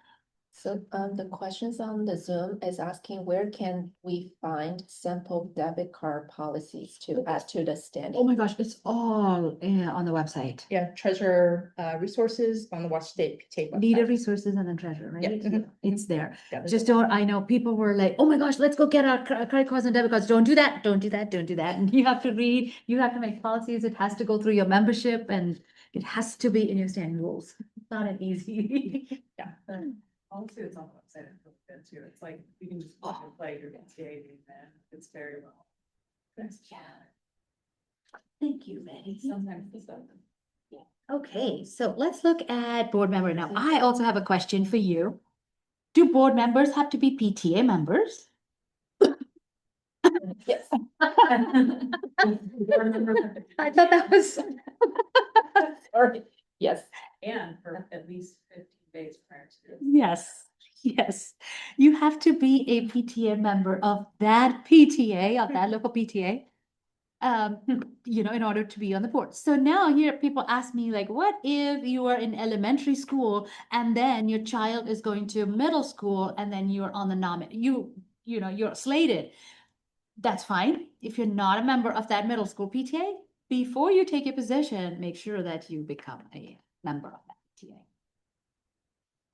So the questions on the Zoom is asking, where can we find sample debit card policies to add to the Oh standing? my gosh, it's all on the website. Yeah, treasurer resources on the WA State PTA. Leader website. resources and then treasure, Yeah, right? mhm. It's there. Yeah, there's Just don't, I know people were like, oh my gosh, let's go get our credit cards and debit cards. Don't do that, don't do that, don't do that. And you have to read, you have to make policies. It has to go through your membership and it has to be in your standing rules. It's not an easy. Also, it's on the website too. It's like, you can just plug and play your PTA name in. It's very well. Yeah. Thank you, Betty. Sometimes it's done. Okay, so let's look at board member. Now, I also have a question for you. Do board members have to be PTA members? Yes. I thought that was. Sorry. Yes. And for at least 15 days prior to. Yes, yes. You have to be a PTA member of that PTA, of that local PTA. In order to be on the board. So now here people ask me like, what if you are in elementary school and then your child is going to middle school and then you're on the you're slated. That's fine. If you're not a member of that middle school PTA, before you take your position, make sure that you become a member of that PTA.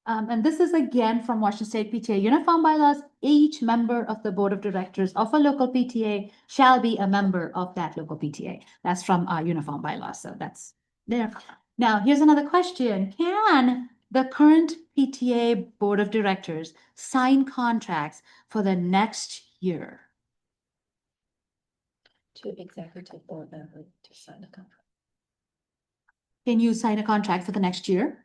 And this is again from Washington State PTA Uniform Bylaws. Each member of the Board of Directors of a local PTA shall be a member of that local PTA. That's from our Uniform Bylaws, so that's there. Now, here's another question. Can the current PTA Board of Directors sign contracts for the next year? To executive board member to sign the contract. Can you sign a contract for the next year?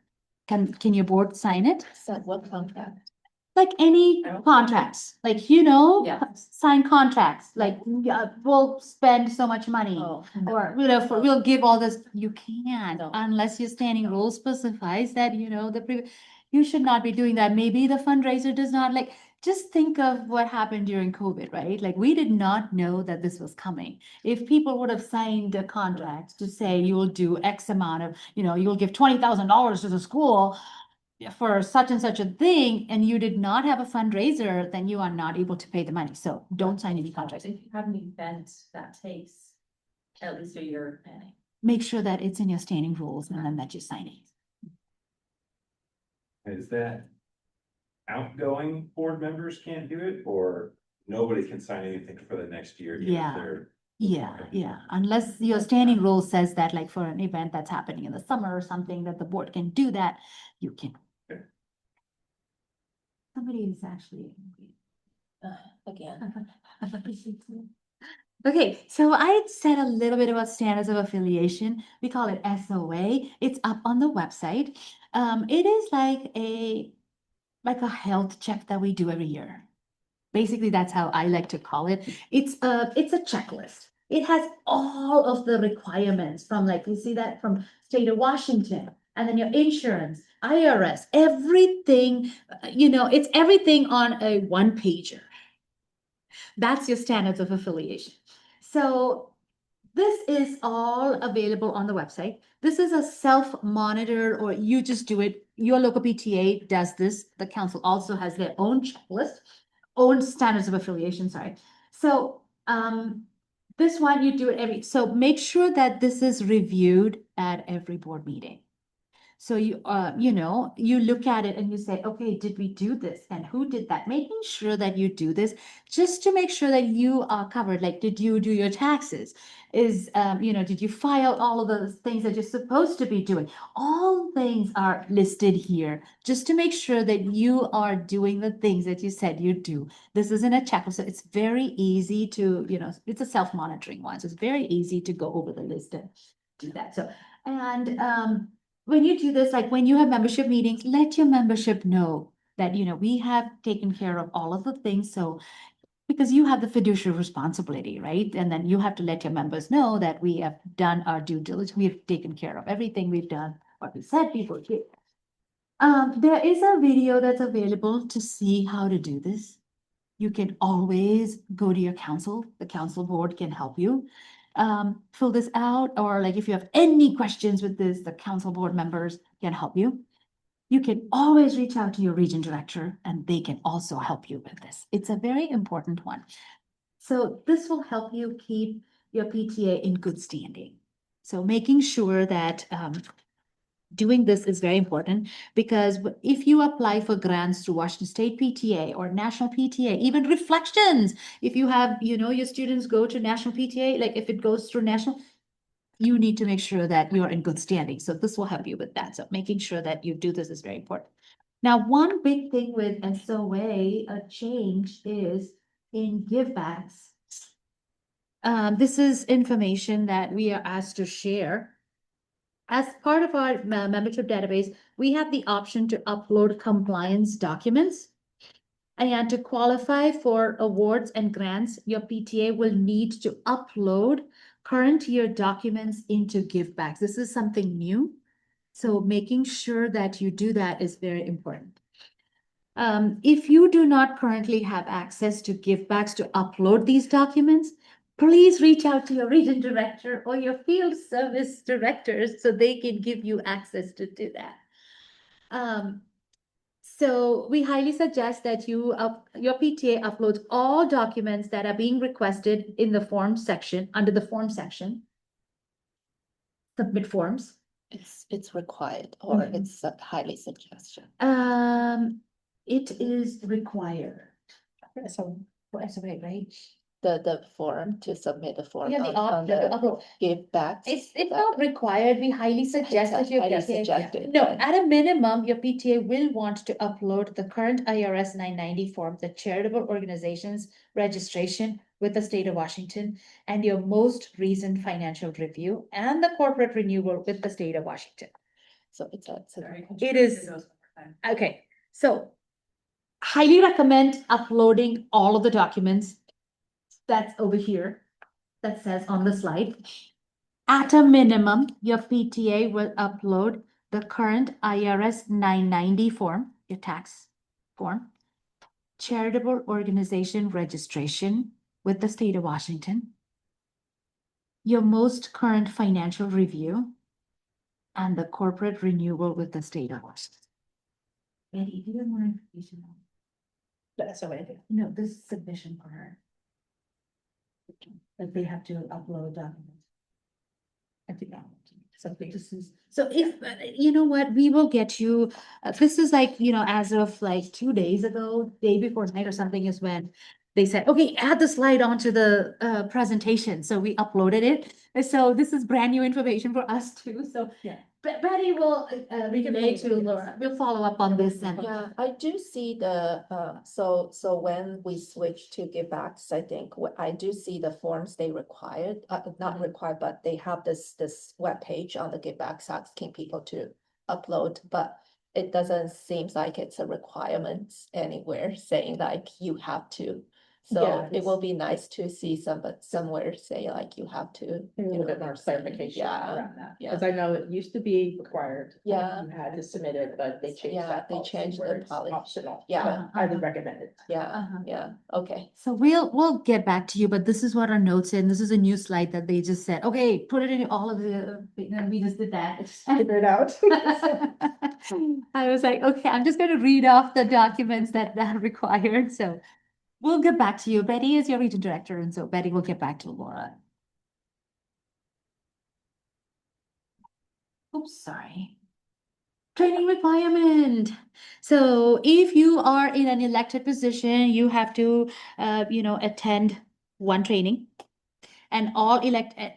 Can your board sign it? So what contract? like any I don't- contracts, like, Yeah. sign contracts, like, we'll spend so much money. Oh, Or, we'll give all this, you can't, No. unless your standing rule specifies that, you should not be doing that. Maybe the fundraiser does not, like, just think of what happened during COVID, right? Like, we did not know that this was coming. If people would have signed a contract to say you will do X amount of, you'll give $20,000 to the school for such and such a thing, and you did not have a fundraiser, then you are not able to pay the money. So don't sign any contracts. If you have an event that takes at least a year of planning. Make sure that it's in your standing rules and then that you sign it. Is that outgoing board members can't do it, or nobody can sign anything for the next year? even if Yeah. they're- Yeah, unless your standing rule says that, like, for an event that's happening in the summer or something, that the board can do that, you can. Okay. Somebody is actually. again, Okay, so I said a little bit about standards of affiliation. We call it SOA. It's up on the website. It is like a health check that we do every year. Basically, that's how I like to call it. It's a checklist. It has all of the requirements from, like, you see that from state of Washington, and then your insurance, IRS, everything, it's everything on a one pager. That's your standards of affiliation. So this is all available on the website. This is a self-monitor, or you just do it. Your local PTA does this. The council also has their own checklist, own standards of affiliation, sorry. So this one you do it so make sure that this is reviewed at every board meeting. So you look at it and you say, okay, did we do this? And who did that? Making sure that you do this just to make sure that you are covered. Like, did you do your taxes? Did you file all of those things that you're supposed to be doing? All things are listed here just to make sure that you are doing the things that you said you do. This isn't a checklist, so it's very easy to, it's a self-monitoring one. So it's very easy to go over the list and do that. So, and when you do this, like when you have membership meetings, let your membership know that, we have taken care of all of the things. So, because you have the fiduciary responsibility, right? And then you have to let your members know that we have done our due diligence. We have taken care of everything we've done, what we said people did. There is a video that's available to see how to do this. You can always go to your council. The council board can help you fill this out, or like if you have any questions with this, the council board members can help you. You can always reach out to your region director and they can also help you with this. It's a very important one. So this will help you keep your PTA in good standing. So making sure that doing this is very important, because if you apply for grants through Washington State PTA or National PTA, even reflections, if you have, your students go to National PTA, like if it goes through National, you need to make sure that you are in good standing. So this will help you with that. So making sure that you do this is very important. Now, one big thing with SOA, a change is in givebacks. This is information that we are asked to share. As part of our membership database, we have the option to upload compliance documents. And to qualify for awards and grants, your PTA will need to upload current year documents into givebacks. This is something new. So making sure that you do that is very important. If you do not currently have access to givebacks to upload these documents, please reach out to your region director or your field service directors so they can give you access to do that. So we highly suggest that your PTA uploads all documents that are being requested in the form section, under the form section. Submit forms. it's required, or Mhm. it's a highly suggestion. It is required. So, for SOA, right? The form to submit the form Yeah, the on the upload. give back. It's not required. We highly suggest that your Highly PTA. suggested, No, right? at a minimum, your PTA will want to upload the current IRS 990 form, the charitable organizations registration with the state of Washington, and your most recent financial review and the corporate renewal with the state of Washington. So it's a. Sorry. It is- It goes one more time. Okay, so highly recommend uploading all of the documents that's over here, that says on the slide. At a minimum, your PTA will upload the current IRS 990 form, your tax form, charitable organization registration with the state of Washington, your most current financial review, and the corporate renewal with the state of Washington. Betty, do you have more information? That's what I do. No, this is submission for her. That they have to upload documents. I think that. So this is, so if, you know what, we will get you, this is like, you know, as of like 2 days ago, day before tonight or something is when they said, okay, add the slide onto the presentation. So we uploaded it. And so this is brand new information for us too. So Yeah. Betty will relay to Laura. We'll follow up on this and. Yeah, I do see the, so when we switch to givebacks, I think, I do see the forms they required, not required, but they have this webpage on the givebacks asking people to upload, but it doesn't seem like it's a requirement anywhere saying like you have to. So Yeah, it will be nice to see somewhere say like you have to. A little you bit know, more clarification Yeah, around that, yeah. because I know it used to be required. Yeah. You had to submit it, but they changed Yeah, that. they policy changed where the it's policy. Optional. Yeah. but Highly recommended. Yeah, Uh-huh. yeah, okay. So we'll get back to you, but this is what our notes in. This is a new slide that they just said, okay, put it in all of the, and we just did that. Figure it out. I was like, okay, I'm just gonna read off the documents that are required, so we'll get back to you. Betty is your region director, and so Betty will get back to Laura. Oops, sorry. Training requirement. So if you are in an elected position, you have to, you know, attend one training. And all elected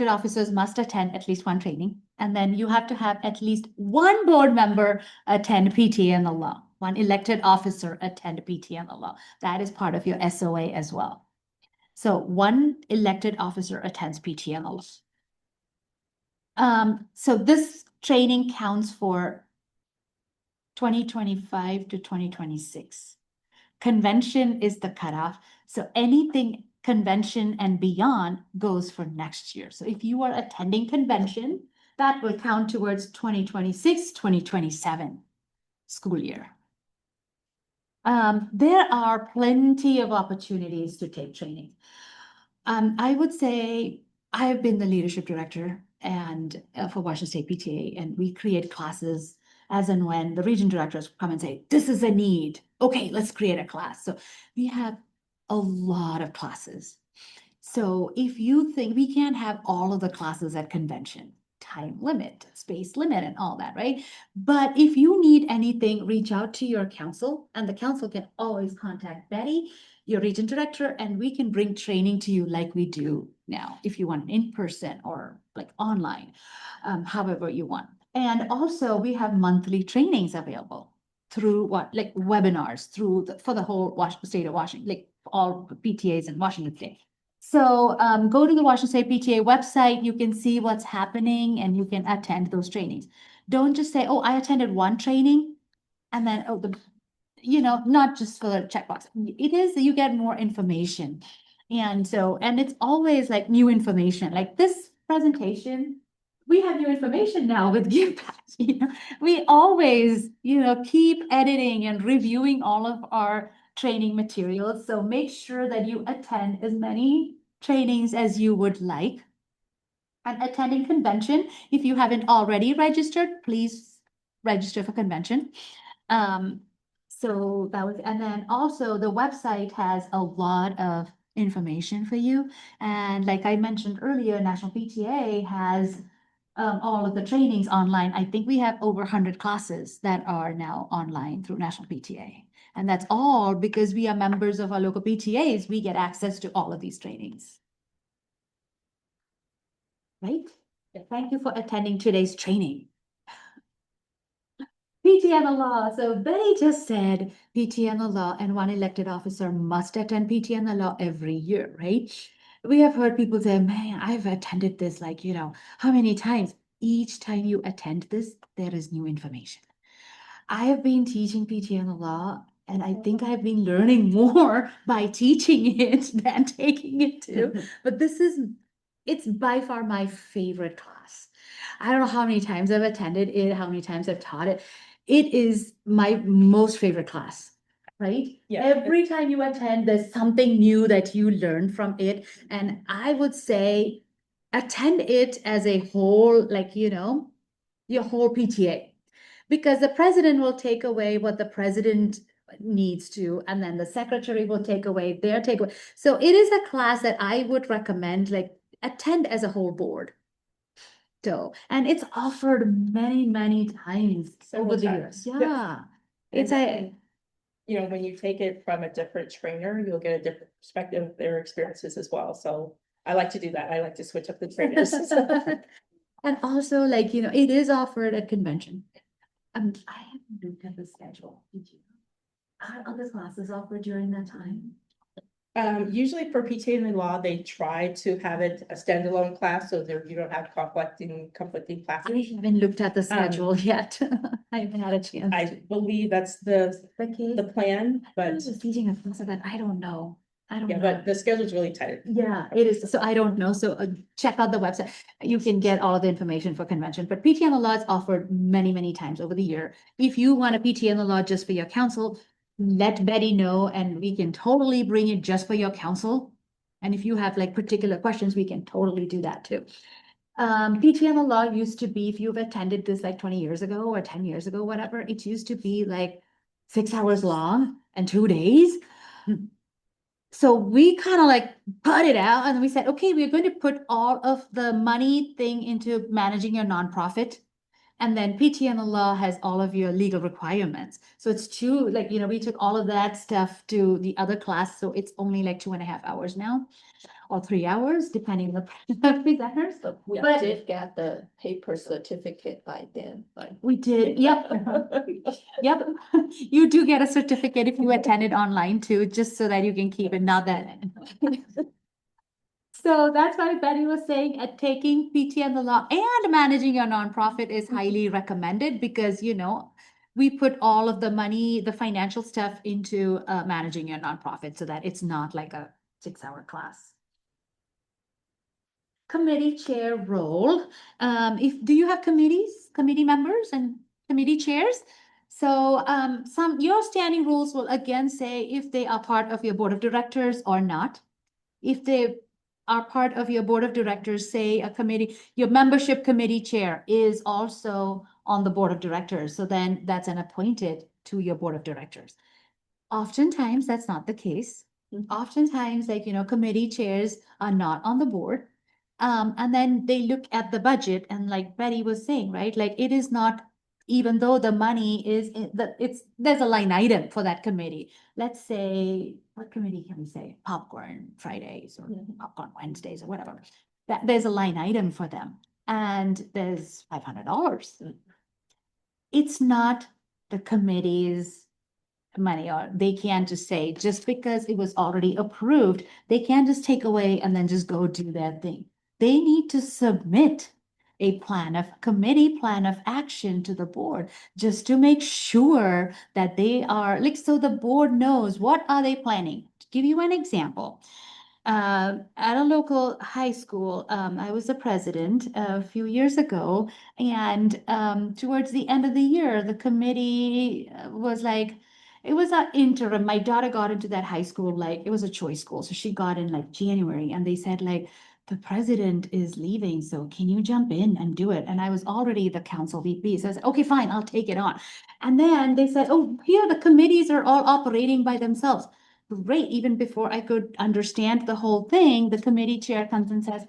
officers must attend at least one training. And then you have to have at least one board member attend PTA and the law. One elected officer attend PTA and the law. That is part of your SOA as well. So one elected officer attends PTA and the law. So this training counts for 2025 to 2026. Convention is the cutoff. So anything convention and beyond goes for next year. So if you are attending convention, that will count towards 2026, 2027 school year. There are plenty of opportunities to take training. I would say I have been the leadership director and for Washington State PTA, and we create classes as and when the region directors come and say, this is a need. Okay, let's create a class. So we have a lot of classes. So if you think we can't have all of the classes at convention, time limit, space limit, and all that, right? But if you need anything, reach out to your council, and the council can always contact Betty, your region director, and we can bring training to you like we do now, if you want in person or like online, however you want. And also we have monthly trainings available through like webinars for the whole state of Washington, like all PTAs in Washington State. So go to the Washington State PTA website, you can see what's happening and you can attend those trainings. Don't just say, oh, I attended one training and then, oh, not just for the checkbox. It is, you get more information. And it's always like new information, like this presentation, we have new information now with GiveBack. We always, keep editing and reviewing all of our training materials. So make sure that you attend as many trainings as you would like. And attending convention, if you haven't already registered, please register for convention. So that was, and then also the website has a lot of information for you. And like I mentioned earlier, National PTA has all of the trainings online. I think we have over 100 classes that are now online through National PTA. And that's all because we are members of our local PTAs. We get access to all of these trainings. Right? Thank you for attending today's training. PTA and the law. So Betty just said PTA and the law and one elected officer must attend PTA and the law every year, right? We have heard people say, man, I've attended this how many times? Each time you attend this, there is new information. I have been teaching PTA and law, and I think I've been learning more by teaching it than taking it too. But it's by far my favorite class. I don't know how many times I've attended it, how many times I've taught it. It is my most favorite class, right? Yeah. Every time you attend, there's something new that you learn from it. And I would say attend it as a whole, like, your whole PTA. Because the president will take away what the president needs to, and then the secretary will take away their takeaway. So it is a class that I would recommend, like, attend as a whole board. So, and it's offered many, many times Several over the times. years. Yep. Yeah. And It's a, then, you know, when you take it from a different trainer, you'll get a different perspective of their experiences as well. So I like to do that. I like to switch up the trainers. and also, like, it is offered at convention. I haven't looked at the schedule. Did you? Are other classes offered during that time? Usually for PTA and law, they try to have it a standalone class, so there you don't have conflicting I classes. haven't looked at the schedule yet. I haven't had a chance. I believe that's the Okay. plan, I but was teaching a class of that. I don't know. I don't yeah, know. but the schedule's really tight. Yeah, it is. So I don't know. So check out the website. You can get all of the information for convention, but PTA and the law is offered many, many times over the year. If you want a PTA and the law just for your council, let Betty know and we can totally bring it just for your council. And if you have like particular questions, we can totally do that too. PTA and the law used to be, if you've attended this like 20 years ago or 10 years ago, whatever, it used to be like 6 hours long and 2 days. So we kind of like put it out and we said, okay, we're going to put all of the money thing into managing your nonprofit. And then PTA and the law has all of your legal requirements. So it's two, like, we took all of that stuff to the other class. So it's only like 2.5 hours now or 3 hours, depending on the presenters. But we But- did get the paper certificate by then, like. We did, yep. Yep, you do get a certificate if you attended online too, just so that you can keep it, not that. So that's why Betty was saying taking PTA and the law and managing your nonprofit is highly recommended because, we put all of the money, the financial stuff into managing your nonprofit so that it's not like a 6-hour class. Committee chair role. Do you have committee members and committee chairs? So your standing rules will again say if they are part of your board of directors or not. If they are part of your board of directors, say a committee, your membership committee chair is also on the board of directors. So then that's an appointed to your board of directors. Oftentimes, that's not the case. Oftentimes, like, committee chairs are not on the board. And then they look at the budget and like Betty was saying, right? Like it is not, even though the money is, there's a line item for that committee. Let's say, what committee can we say? Popcorn Fridays or popcorn Wednesdays or whatever. There's a line item for them and there's $500. It's not the committee's money, or they can't just say, just because it was already approved, they can't just take away and then just go do their thing. They need to submit a committee plan of action to the board just to make sure that they are like, so the board knows what are they planning. To give you an example, at a local high school, I was the president a few years ago, and towards the end of the year, the committee was like, it was an interim. My daughter got into that high school, like it was a choice school. So she got in like January and they said like, the president is leaving, so can you jump in and do it? And I was already the council VP. So I said, okay, fine, I'll take it on. And then they said, oh, here the committees are all operating by themselves. Great, even before I could understand the whole thing, the committee chair comes and says,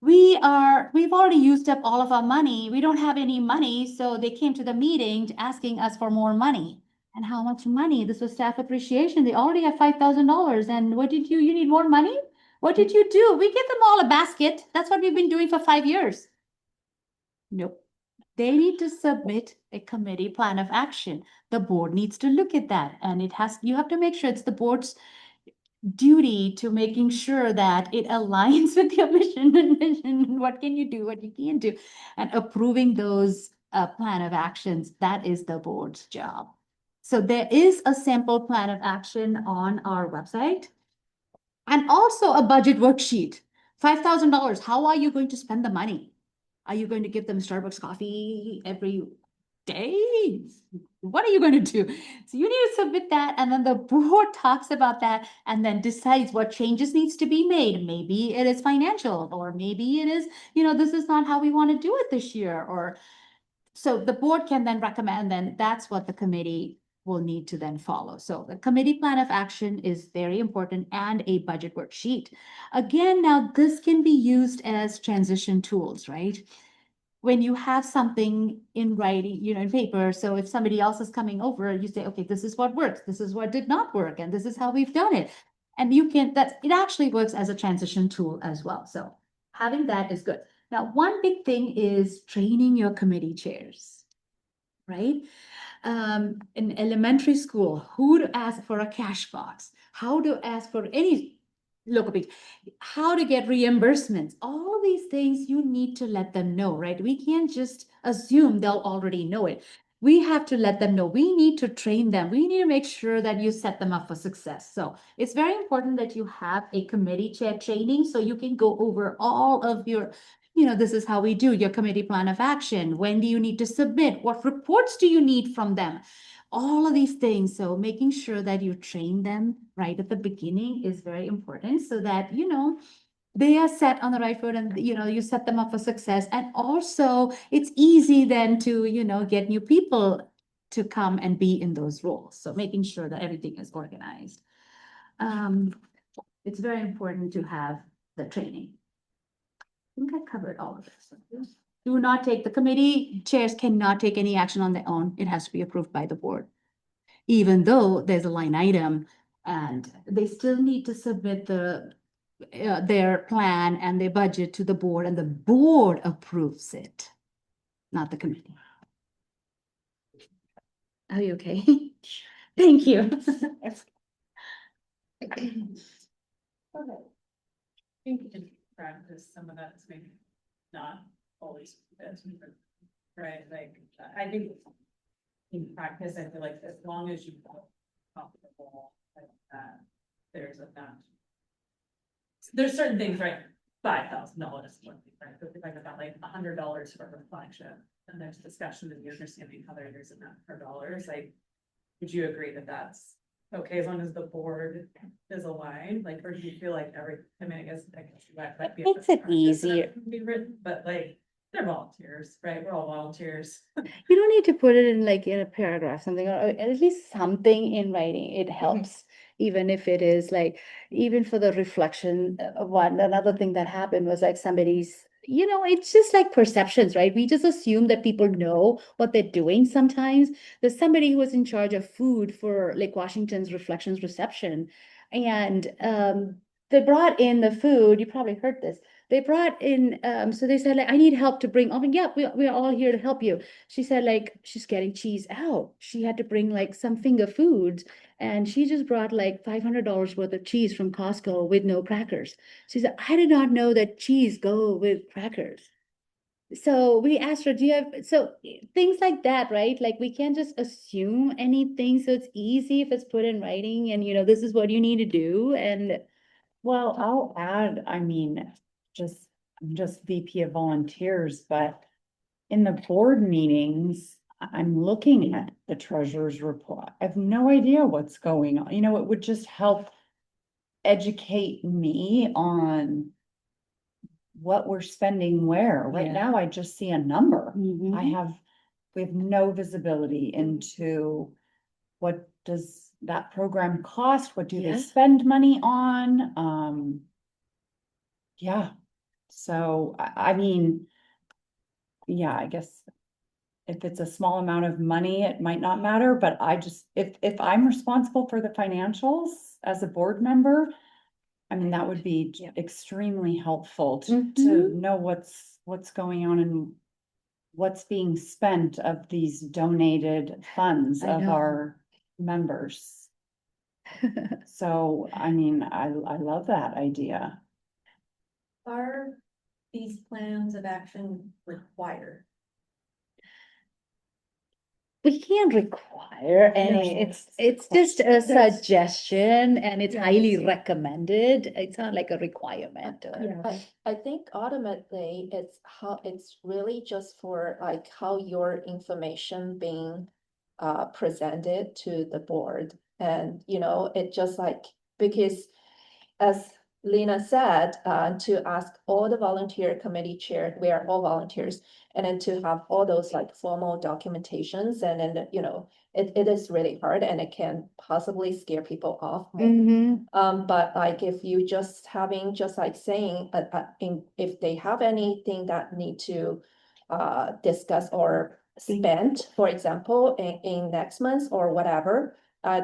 we've already used up all of our money. We don't have any money. So they came to the meeting asking us for more money. And how much money? This was staff appreciation. They already have $5,000. And what did you need more money? What did you do? We give them all a basket. That's what we've been doing for 5 years. Nope. They need to submit a committee plan of action. The board needs to look at that. And you have to make sure it's the board's duty to making sure that it aligns with your mission and mission. What can you do? What you can't do? And approving those a plan of actions, that is the board's job. So there is a sample plan of action on our website. And also a budget worksheet, $5,000. How are you going to spend the money? Are you going to give them Starbucks coffee every day? What are you going to do? So you need to submit that, and then the board talks about that and then decides what changes needs to be made. Maybe it is financial, or maybe it is, this is not how we want to do it this year, or so the board can then recommend, then that's what the committee will need to then follow. So the committee plan of action is very important, and a budget worksheet. Again, now this can be used as transition tools, right? When you have something in writing, in paper, so if somebody else is coming over, you say, okay, this is what works, this is what did not work, and this is how we've done it. And it actually works as a transition tool as well. So having that is good. Now, one big thing is training your committee chairs, right? In elementary school, who to ask for a cash box, how to ask for any local page, how to get reimbursements, all of these things you need to let them know, right? We can't just assume they'll already know it. We have to let them know. We need to train them. We need to make sure that you set them up for success. So it's very important that you have a committee chair training so you can go over all of your, this is how we do your committee plan of action. When do you need to submit? What reports do you need from them? All of these things. So making sure that you train them right at the beginning is very important so that, they are set on the right foot, and, you set them up for success. And also it's easy then to, get new people to come and be in those roles. So making sure that everything is organized. It's very important to have the training. I think I covered all of this. Do not take, the committee chairs cannot take any action on their own. It has to be approved by the board. Even though there's a line item, and they still need to submit their plan and their budget to the board, and the board approves it, not the committee. Are you okay? Thank you. Okay. I think in practice, some of that's maybe not always as right? Like, I think in practice, I feel like as long as you feel comfortable, like that, there's there's certain things, right? $5,000, right? But if I got like $100 for reflection, and there's discussion and the understanding how they're using that for dollars, like, would you agree that that's okay as long as the board is aligned? Like, or do you feel like I mean, I guess you might be. Makes it easier. Be written, but like, they're volunteers, right? We're all volunteers. You don't need to put it in like in a paragraph, something, or at least something in writing. It helps, even if it is like, even for the reflection, another thing that happened was like somebody's, it's just like perceptions, right? We just assume that people know what they're doing sometimes. There's somebody who was in charge of food for Lake Washington's Reflections reception, and they brought in the food. You probably heard this. They brought in, so they said, like, I need help to bring, oh, yeah, we're all here to help you. She said, like, she's getting cheese out. She had to bring like some finger foods, and she just brought like $500 worth of cheese from Costco with no crackers. She said, I did not know that cheese go with crackers. So we asked her, do you have, so things like that, right? Like, we can't just assume anything. So it's easy if it's put in writing and, this is what you need to do. And Well, I'll add, I mean, I'm just VP of volunteers, but in the board meetings, I'm looking at the treasurer's report. I have no idea what's going on. It would just help educate me on what we're spending where. Right Yeah. now, I just see a number. Mhm. We have no visibility into what does that program cost? What do they Yeah. spend money on? Yeah, so I mean, yeah, I guess if it's a small amount of money, it might not matter, but if I'm responsible for the financials as a board member, I mean, that would be Yeah. extremely helpful to Mhm. know what's going on and what's being spent of these donated funds I of know. our members. So, I mean, I love that idea. Are these plans of action required? we can't require any, it's just a suggestion and it's highly recommended. It's not like a requirement. Yeah. I think ultimately it's really just for like how your information being presented to the board. And, it just like, because as Lena said, to ask all the volunteer committee chair, we are all volunteers, and then to have all those like formal documentations, and then, it is really hard and it can possibly scare people off more. Mhm. But like if you just having, just like saying, if they have anything that need to discuss or spend, for example, in next month or whatever,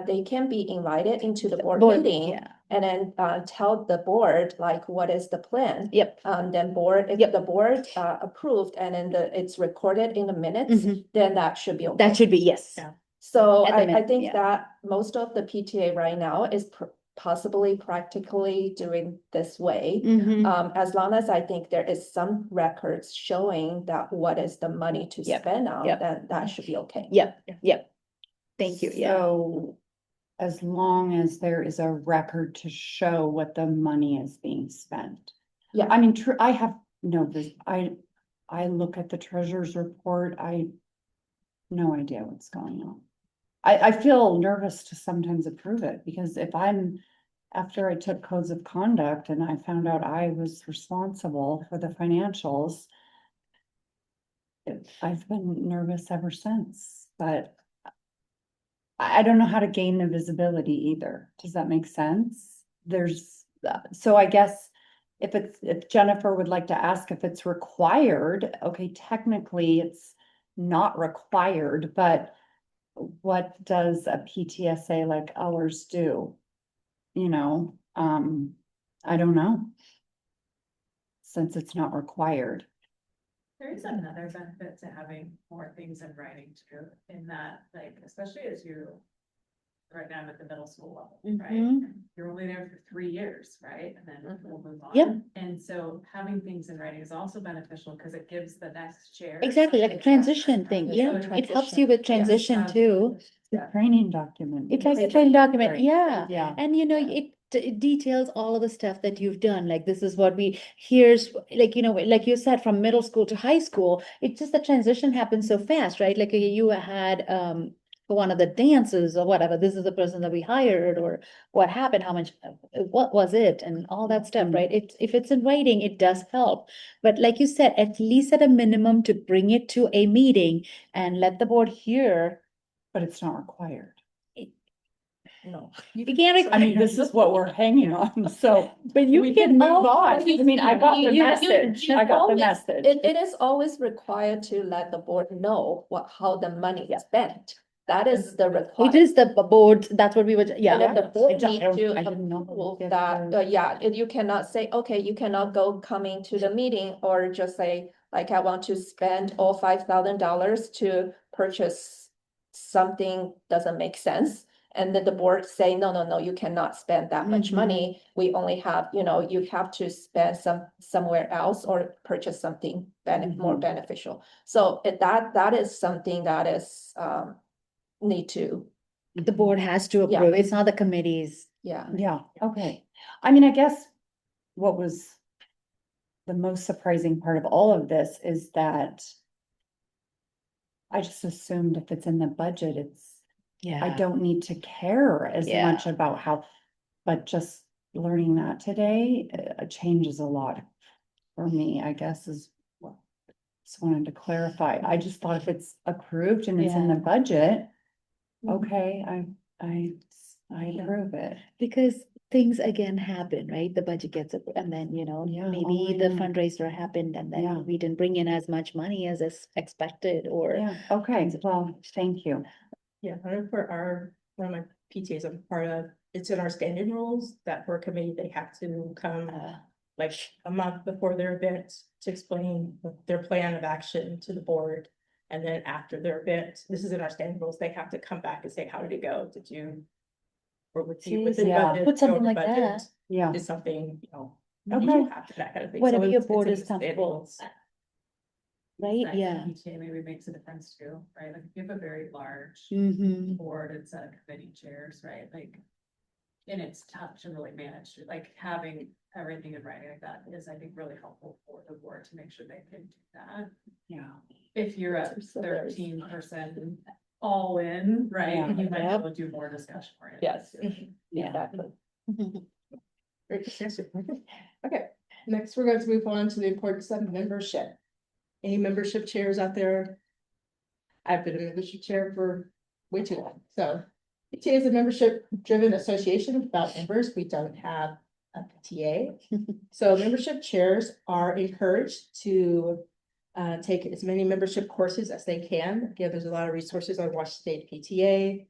they can be invited into the board meeting. Yeah. And then tell the board like what is the plan. Yep. Then board, if Yep. the board approved and then it's recorded in the minutes, Mhm. then that should be okay. That should be, yes. Yeah. So At the I minute, think yeah. that most of the PTA right now is possibly practically doing this way. Mhm. As long as I think there is some records showing that what is the money to Yep, spend on, yep. then that should be okay. Yep, yep. Thank you, yeah. So as long as there is a record to show what the money is being spent. Yeah. I mean, I have I look at the treasurer's report, no idea what's going on. I feel nervous to sometimes approve it, because after I took codes of conduct and I found out I was responsible for the financials, I've been nervous ever since, but I don't know how to gain the visibility either. Does that make sense? So I guess if Jennifer would like to ask if it's required, okay, technically it's not required, but what does a PTSA like ours do? I don't know. Since it's not required. There is another benefit to having more things in writing too, in that, like, especially as you. Right now I'm at the middle school level, right? Mhm. You're only there for 3 years, right? And then we'll move on. Yep. And so having things in writing is also beneficial because it gives the next chair. Exactly, like a something transition to- thing, so yeah, to it helps transition. you with Yes, transition too. The training document. It's like a training document, Right. yeah. Yeah. And it details all of the stuff that you've done, like this is what here's, like, like you said, from middle school to high school, it's just the transition happens so fast, right? Like you had, one of the dances or whatever, this is the person that we hired, or what happened, how much, what was it, and all that stuff, Mhm. right? If it's in writing, it does help. But like you said, at least at a minimum to bring it to a meeting and let the board hear. But it's not required. No, you can't. I mean, this is what we're hanging on, so. But you we can move on. always- I mean, I got the message. I got the message. It is always required to let the board know how the money is spent. That is the It requirement. is the board, that's what we would, And yeah. then the board I need don't- to I didn't know approve if that, the- and you cannot say, okay, you cannot go coming to the meeting or just say, like, I want to spend all $5,000 to purchase something doesn't make sense. And then the board say, no, you cannot spend that much money. We only have, you have to spend somewhere else or purchase something more beneficial. So that is something that is, need to, The board has to Yeah. approve, it's not the committees. yeah. Yeah, okay. I mean, I guess what was the most surprising part of all of this is that I just assumed if it's in the budget, I don't need to care as Yeah. much about but just learning that today changes a lot for me, I guess is what. Just wanted to clarify. I just thought if it's approved and it's in the Yeah. budget, Mhm. okay, I approve it. Because things again happen, right? The budget gets up and then, Yeah, maybe I the know. fundraiser happened and Yeah. then we didn't bring in as much money as is expected or. Yeah, okay, well, thank you. Yeah, I know for one of my PTAs I'm part of, it's in our standing rules that for a committee, they have to come like a month before their event to explain their plan of action to the board. And then after their event, this is in our standing rules, they have to come back and say, how did it go? Did you? Or within Yeah. budget? Put something over like budget? that. Yeah, Is something, did Okay. you have that kind of thing. So Whatever your it's board in is the standing comfortable. rules. right? size of Yeah. PTA maybe makes a difference too, right? Like if you have a very large Mm-hmm. board and set of committee chairs, right? Like, and it's tough to really manage, like having everything in writing like that is, I think, really helpful for the board to make sure they can do that. Yeah. If you're at So there's- 13% all in, right, Yeah. you might be Yep. able to do more discussion. oriented Yes. too. Yeah. Exactly. Great discussion. Okay, next we're going to move on to the importance of membership. Any membership chairs out there? I've been a membership chair for way too long, so. PTA is a membership-driven association without members. We don't have a PTA. So membership chairs are encouraged to take as many membership courses as they can. Again, there's a lot of resources on WA State PTA.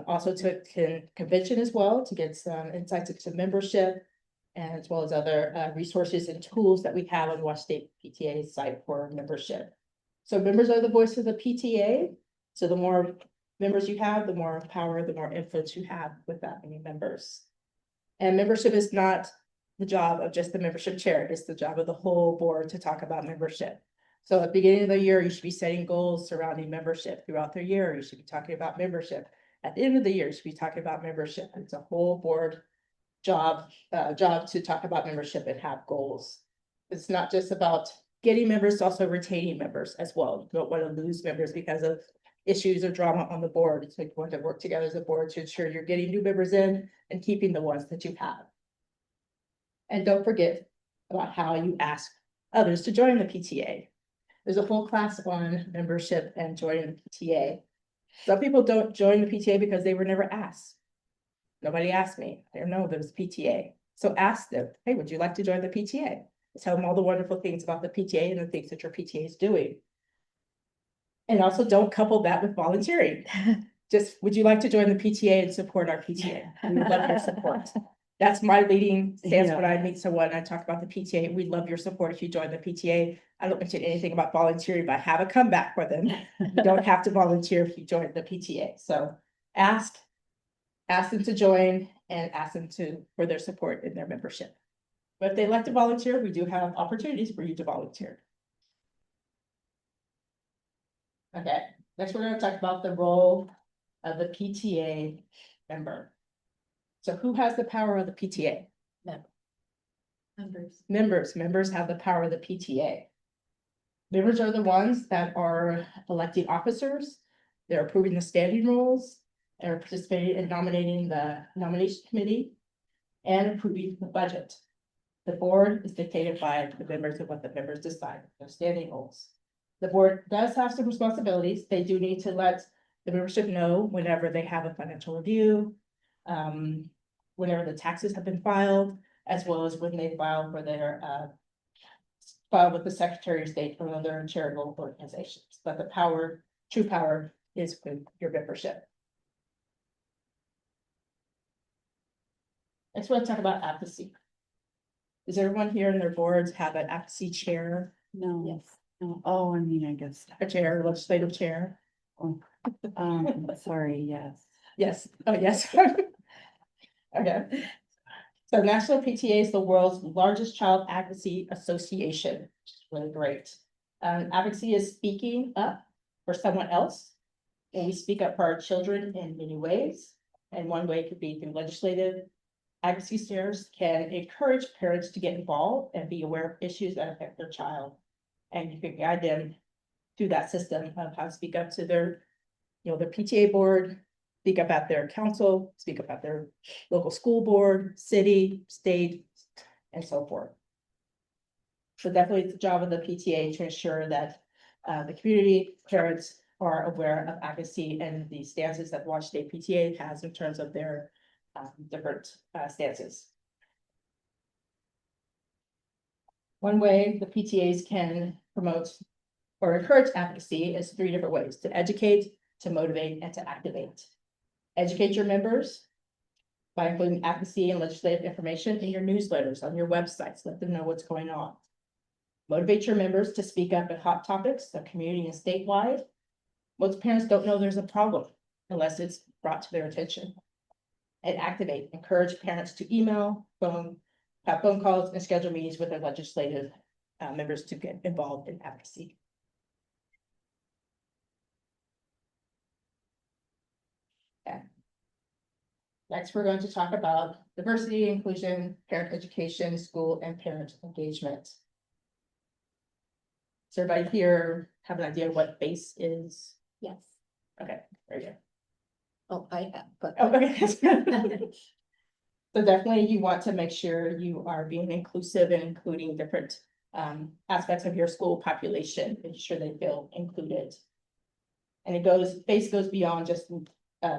Also to convention as well to get some insights into membership, and as well as other resources and tools that we have on WA State PTA site for membership. So members are the voice of the PTA. So the more members you have, the more power, the more influence you have with that many members. And membership is not the job of just the membership chair, it's the job of the whole board to talk about membership. So at the beginning of the year, you should be setting goals surrounding membership. Throughout the year, you should be talking about membership. At the end of the year, you should be talking about membership. It's a whole board job to talk about membership and have goals. It's not just about getting members, it's also retaining members as well. You don't want to lose members because of issues or drama on the board. It's like you want to work together as a board to ensure you're getting new members in and keeping the ones that you have. And don't forget about how you ask others to join the PTA. There's a whole class on membership and joining the PTA. Some people don't join the PTA because they were never asked. Nobody asked me. I didn't know there was PTA. So ask them, hey, would you like to join the PTA? Tell them all the wonderful things about the PTA and the things that your PTA is doing. And also don't couple that with volunteering. Just, would you like to join the PTA and support our PTA? We would love your support. That's my leading stance when I meet someone, I talk about the PTA. We love your support if you join the PTA. I don't mention anything about volunteering, but have a comeback for them. You don't have to volunteer if you join the PTA. So ask them to join and ask them for their support in their membership. But if they like to volunteer, we do have opportunities for you to volunteer. Okay, next we're going to talk about the role of the PTA member. So who has the power of the PTA? Members have the power of the PTA. Members are the ones that are electing officers. They're approving the standing rules. They're participating in nominating the nomination committee and approving the budget. The board is dictated by the members of what the members decide, their standing rules. The board does have some responsibilities. They do need to let the membership know whenever they have a financial review, whenever the taxes have been filed, as well as when they file for their file with the Secretary of State for other charitable organizations. But the power, true power, is with your membership. Next, we'll talk about advocacy. Does everyone here in their boards have an advocacy chair, No. Yes. No. Oh, I mean, I guess. a chair, legislative chair? Sorry, yes. Yes, oh, yes. Okay. So National PTA is the world's largest child advocacy association, which is really great. Advocacy is speaking up for someone else. And we speak up for our children in many ways. And one way could be through legislative. Advocacy chairs can encourage parents to get involved and be aware of issues that affect their child. And you can guide them through that system of how to speak up to their, their PTA board, speak up at their council, speak up at their local school board, city, state, and so forth. So definitely it's the job of the PTA to ensure that the community, parents are aware of advocacy and the stances that WA State PTA has in terms of their different stances. One way the PTAs can promote or encourage advocacy is 3 different ways: to educate, to motivate, and to activate. Educate your members by including advocacy and legislative information in your newsletters, on your websites, let them know what's going on. Motivate your members to speak up at hot topics of community and statewide. Most parents don't know there's a problem unless it's brought to their attention. And activate, encourage parents to email, have phone calls, and schedule meetings with their legislative members to get involved in advocacy. Okay. Next, we're going to talk about diversity, inclusion, parent education, school and parent engagement. Does everybody here have an idea what BASE is? Yes. Okay, very good. Oh, I have, but. Oh, okay. So definitely you want to make sure you are being inclusive and including different aspects of your school population, making sure they feel included. And BASE goes beyond just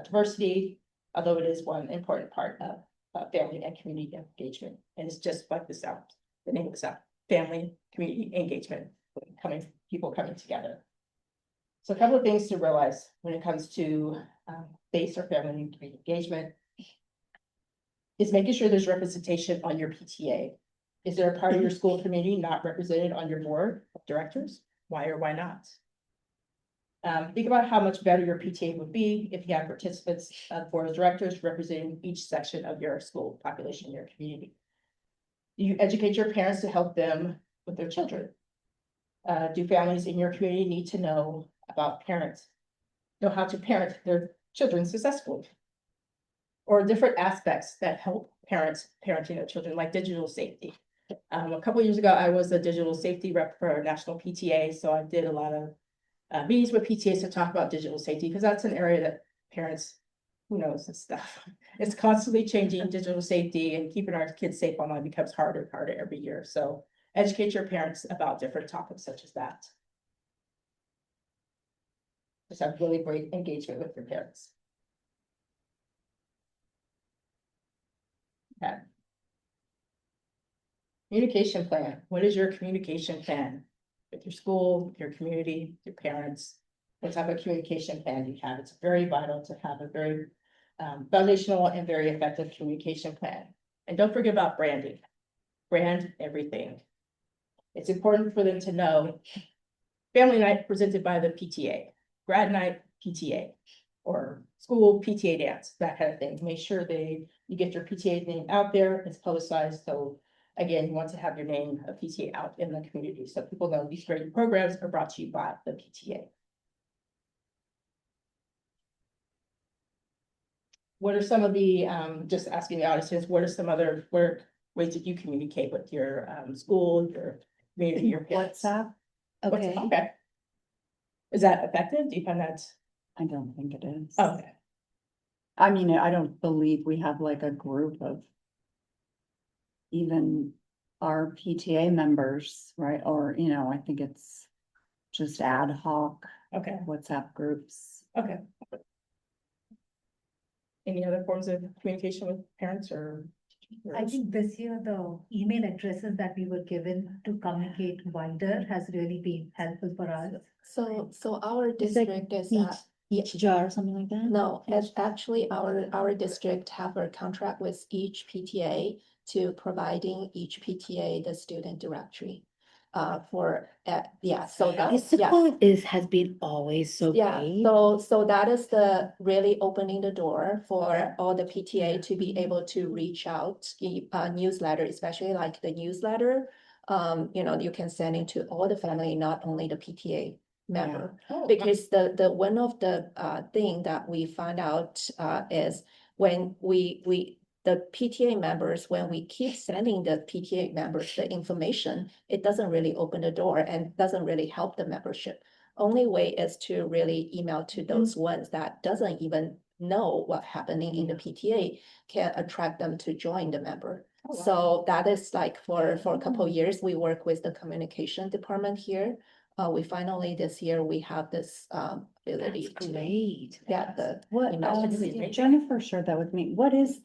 diversity, although it is one important part of family and community engagement. And it's just like the name of the sound, family, community engagement, people coming together. So a couple of things to realize when it comes to BASE or family and community engagement is making sure there's representation on your PTA. Is there a part of your school community not represented on your board of directors? Why or why not? Think about how much better your PTA would be if you have participants, board of directors representing each section of your school population, your community. You educate your parents to help them with their children. Do families in your community need to know about know how to parent their children successfully? Or different aspects that help parenting their children, like digital safety. A couple of years ago, I was a digital safety rep for national PTA, so I did a lot of meetings with PTAs to talk about digital safety, because that's an area that parents, who knows this stuff. It's constantly changing. Digital safety and keeping our kids safe online becomes harder and harder every year. So educate your parents about different topics such as that. Just have really great engagement with your parents. Okay. Communication plan. What is your communication plan with your school, with your community, your parents? What type of communication plan do you have? It's very vital to have a very foundational and very effective communication plan. And don't forget about branding. Brand everything. It's important for them to know family night presented by the PTA, grad night PTA, or school PTA dance, that kind of thing. Make sure you get your PTA name out there, it's publicized. So again, you want to have your name of PTA out in the community so people know these great programs are brought to you by the PTA. What are some of the, just asking the audience, what are some other ways that you communicate with your school, your community, your parents? WhatsApp? Okay. Is that effective? Do you find that? I don't think it is. Oh, okay. I mean, I don't believe we have like a group of even our PTA members, right? Or, I think it's just ad hoc Okay. WhatsApp groups. Okay. Any other forms of communication with parents or? I think this year, the email addresses that we were given to communicate wider has really been helpful for us. So our It's like district is each jar or something like that? no, it's actually our district have a contract with each PTA to providing each PTA the student directory. So that's, yeah. Has been always so Yeah, great. so that is the really opening the door for all the PTA to be able to reach out, newsletter, especially like the newsletter. You can send it to all the family, not only the PTA member. Oh, Because the one of the thing that we find out is when the PTA members, when we keep sending the PTA members the information, it doesn't really open the door and doesn't really help the membership. Only way is to really email to those ones that doesn't even know what's happening in the PTA, can attract them to join the member. Oh, wow. So that is like for a couple of years, we work with the communication department here. We finally this year, we have this ability to Great. get the What, email. Jennifer shared that with me. What is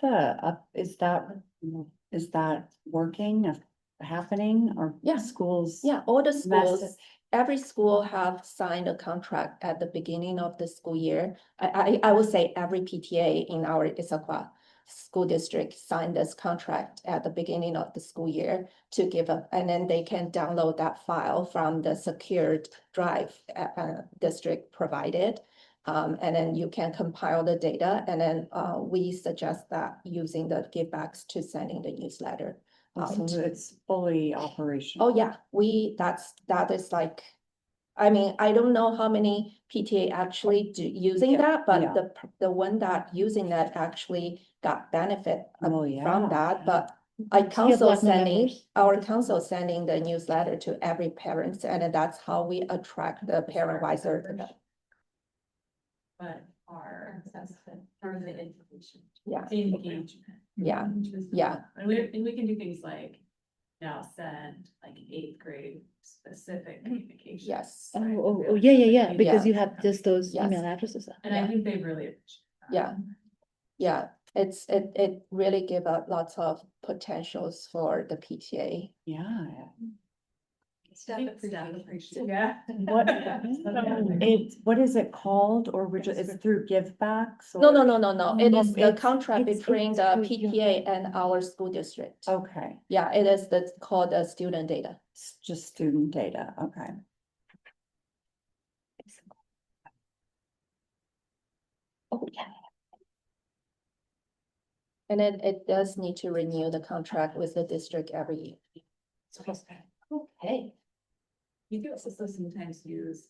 is that working, happening, or Yeah. schools? Yeah, all the schools, Message. every school have signed a contract at the beginning of the school year. I would say every PTA in our Issaquah school district signed this contract at the beginning of the school year to give up, and then they can download that file from the secured drive district provided. And then you can compile the data, and then we suggest that using the givebacks to sending the newsletter. So out. it's fully operational. Oh, yeah, that is like, I mean, I don't know how many PTA actually using that, Yeah. but the one that using that actually got benefit Oh, yeah. from that, Yeah. but our council sending the newsletter to every parent, and that's how we attract the parent advisor. But our assessment, or the information. Yeah. Engagement. Yeah, which is- yeah. And we can do things like now send like 8th grade specific communication. Yes. Yeah, because you have just those Yes. email addresses. And I think they really appreciate that. Yeah. Yeah, it really give up lots of potentials for the PTA. Yeah. Staff appreciation. Yeah. What is it called, or which is through give backs? No, it is the It's- contract it's- between it's the who you- PTA and our school district. Okay, Yeah, it is that's called the student data. it's just student data, okay. Oh, yeah. And it does need to renew the contract with the district every year. Okay. You do also sometimes use,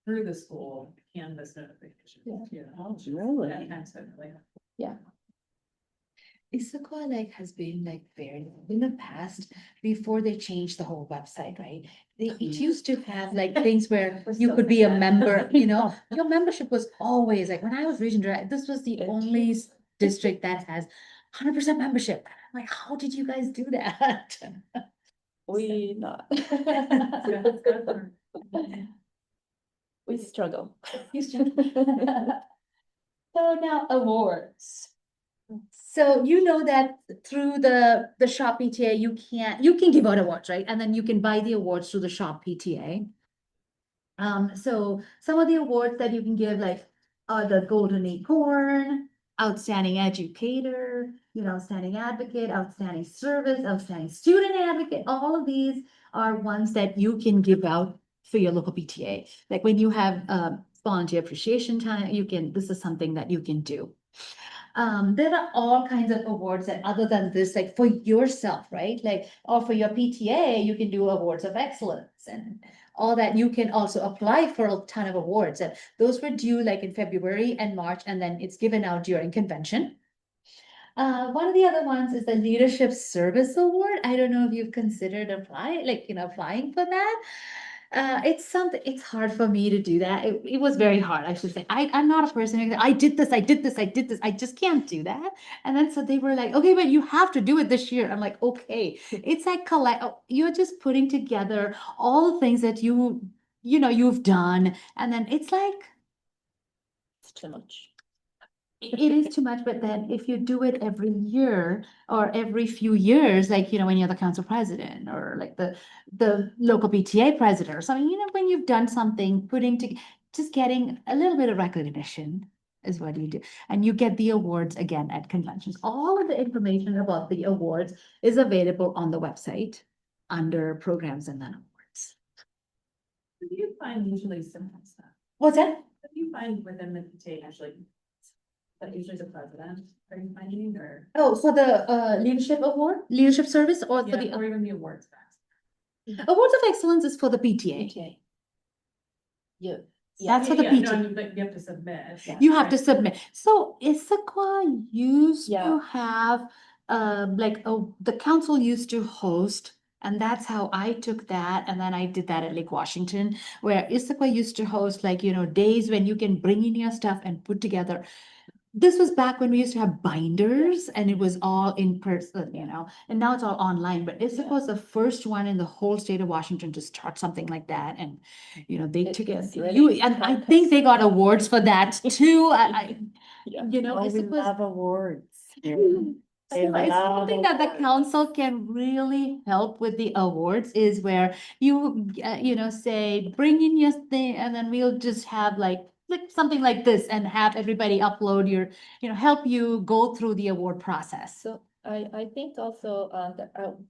through the school, Canvas notifications. Yeah. Oh, really? That kind of like. Issaquah like has been like very, in the past, before they changed the whole website, right? It used to have like things where you could be a member, your membership was always like, when I was region director, this was the only district that has 100% membership. I'm like, how did you guys do that? We not. We struggle. So now awards. So you know that through the shop PTA, you can give out awards, right? And then you can buy the awards through the shop PTA. So some of the awards that you can give like are the Golden Acorn, Outstanding Educator, Outstanding Advocate, Outstanding Service, Outstanding Student Advocate. All of these are ones that you can give out for your local PTA. Like when you have volunteer appreciation time, this is something that you can do. There are all kinds of awards that other than this, like for yourself, right? Like, or for your PTA, you can do awards of excellence and all that. You can also apply for a ton of awards, and those were due like in February and March, and then it's given out during convention. One of the other ones is the Leadership Service Award. I don't know if you've considered applying for that. It's hard for me to do that. It was very hard, I should say. I'm not a person who, I did this, I just can't do that. And then so they were like, okay, but you have to do it this year. I'm like, okay. It's like you're just putting together all the things that you've done. And then it's like, It's too much. it is too much, but then if you do it every year or every few years, like, when you're the council president or like the local PTA president or something, when you've done something, just getting a little bit of recognition is what you do. And you get the awards again at conventions. All of the information about the awards is available on the website under programs and then awards. What do you find usually simple stuff? What's that? What do you find within the PTA actually? That usually the president, are you finding, or? Oh, for the leadership service, or for Yeah, or even the awards. awards of excellence is for the PTA. PTA. Yeah. That's for the Yeah, no, PTA. I mean, but you have to submit. You have to submit. So Issaquah used Yeah. to have, the council used to host, and that's how I took that. And then I did that at Lake Washington, where Issaquah used to host days when you can bring in your stuff and put together. This was back when we used to have binders and it was all in person, and now it's all online, but Issaquah was the first one in the whole state of Washington to start something like that. And, they took it, It's really and I think they got awards for that too. Yeah. Oh, we Issaquah's. love awards. So it's love something that the awards. council can really help with the awards is where you, say, bring in your thing, and then we'll just have like something like this and have everybody upload your, help you go through the award process. So I think also,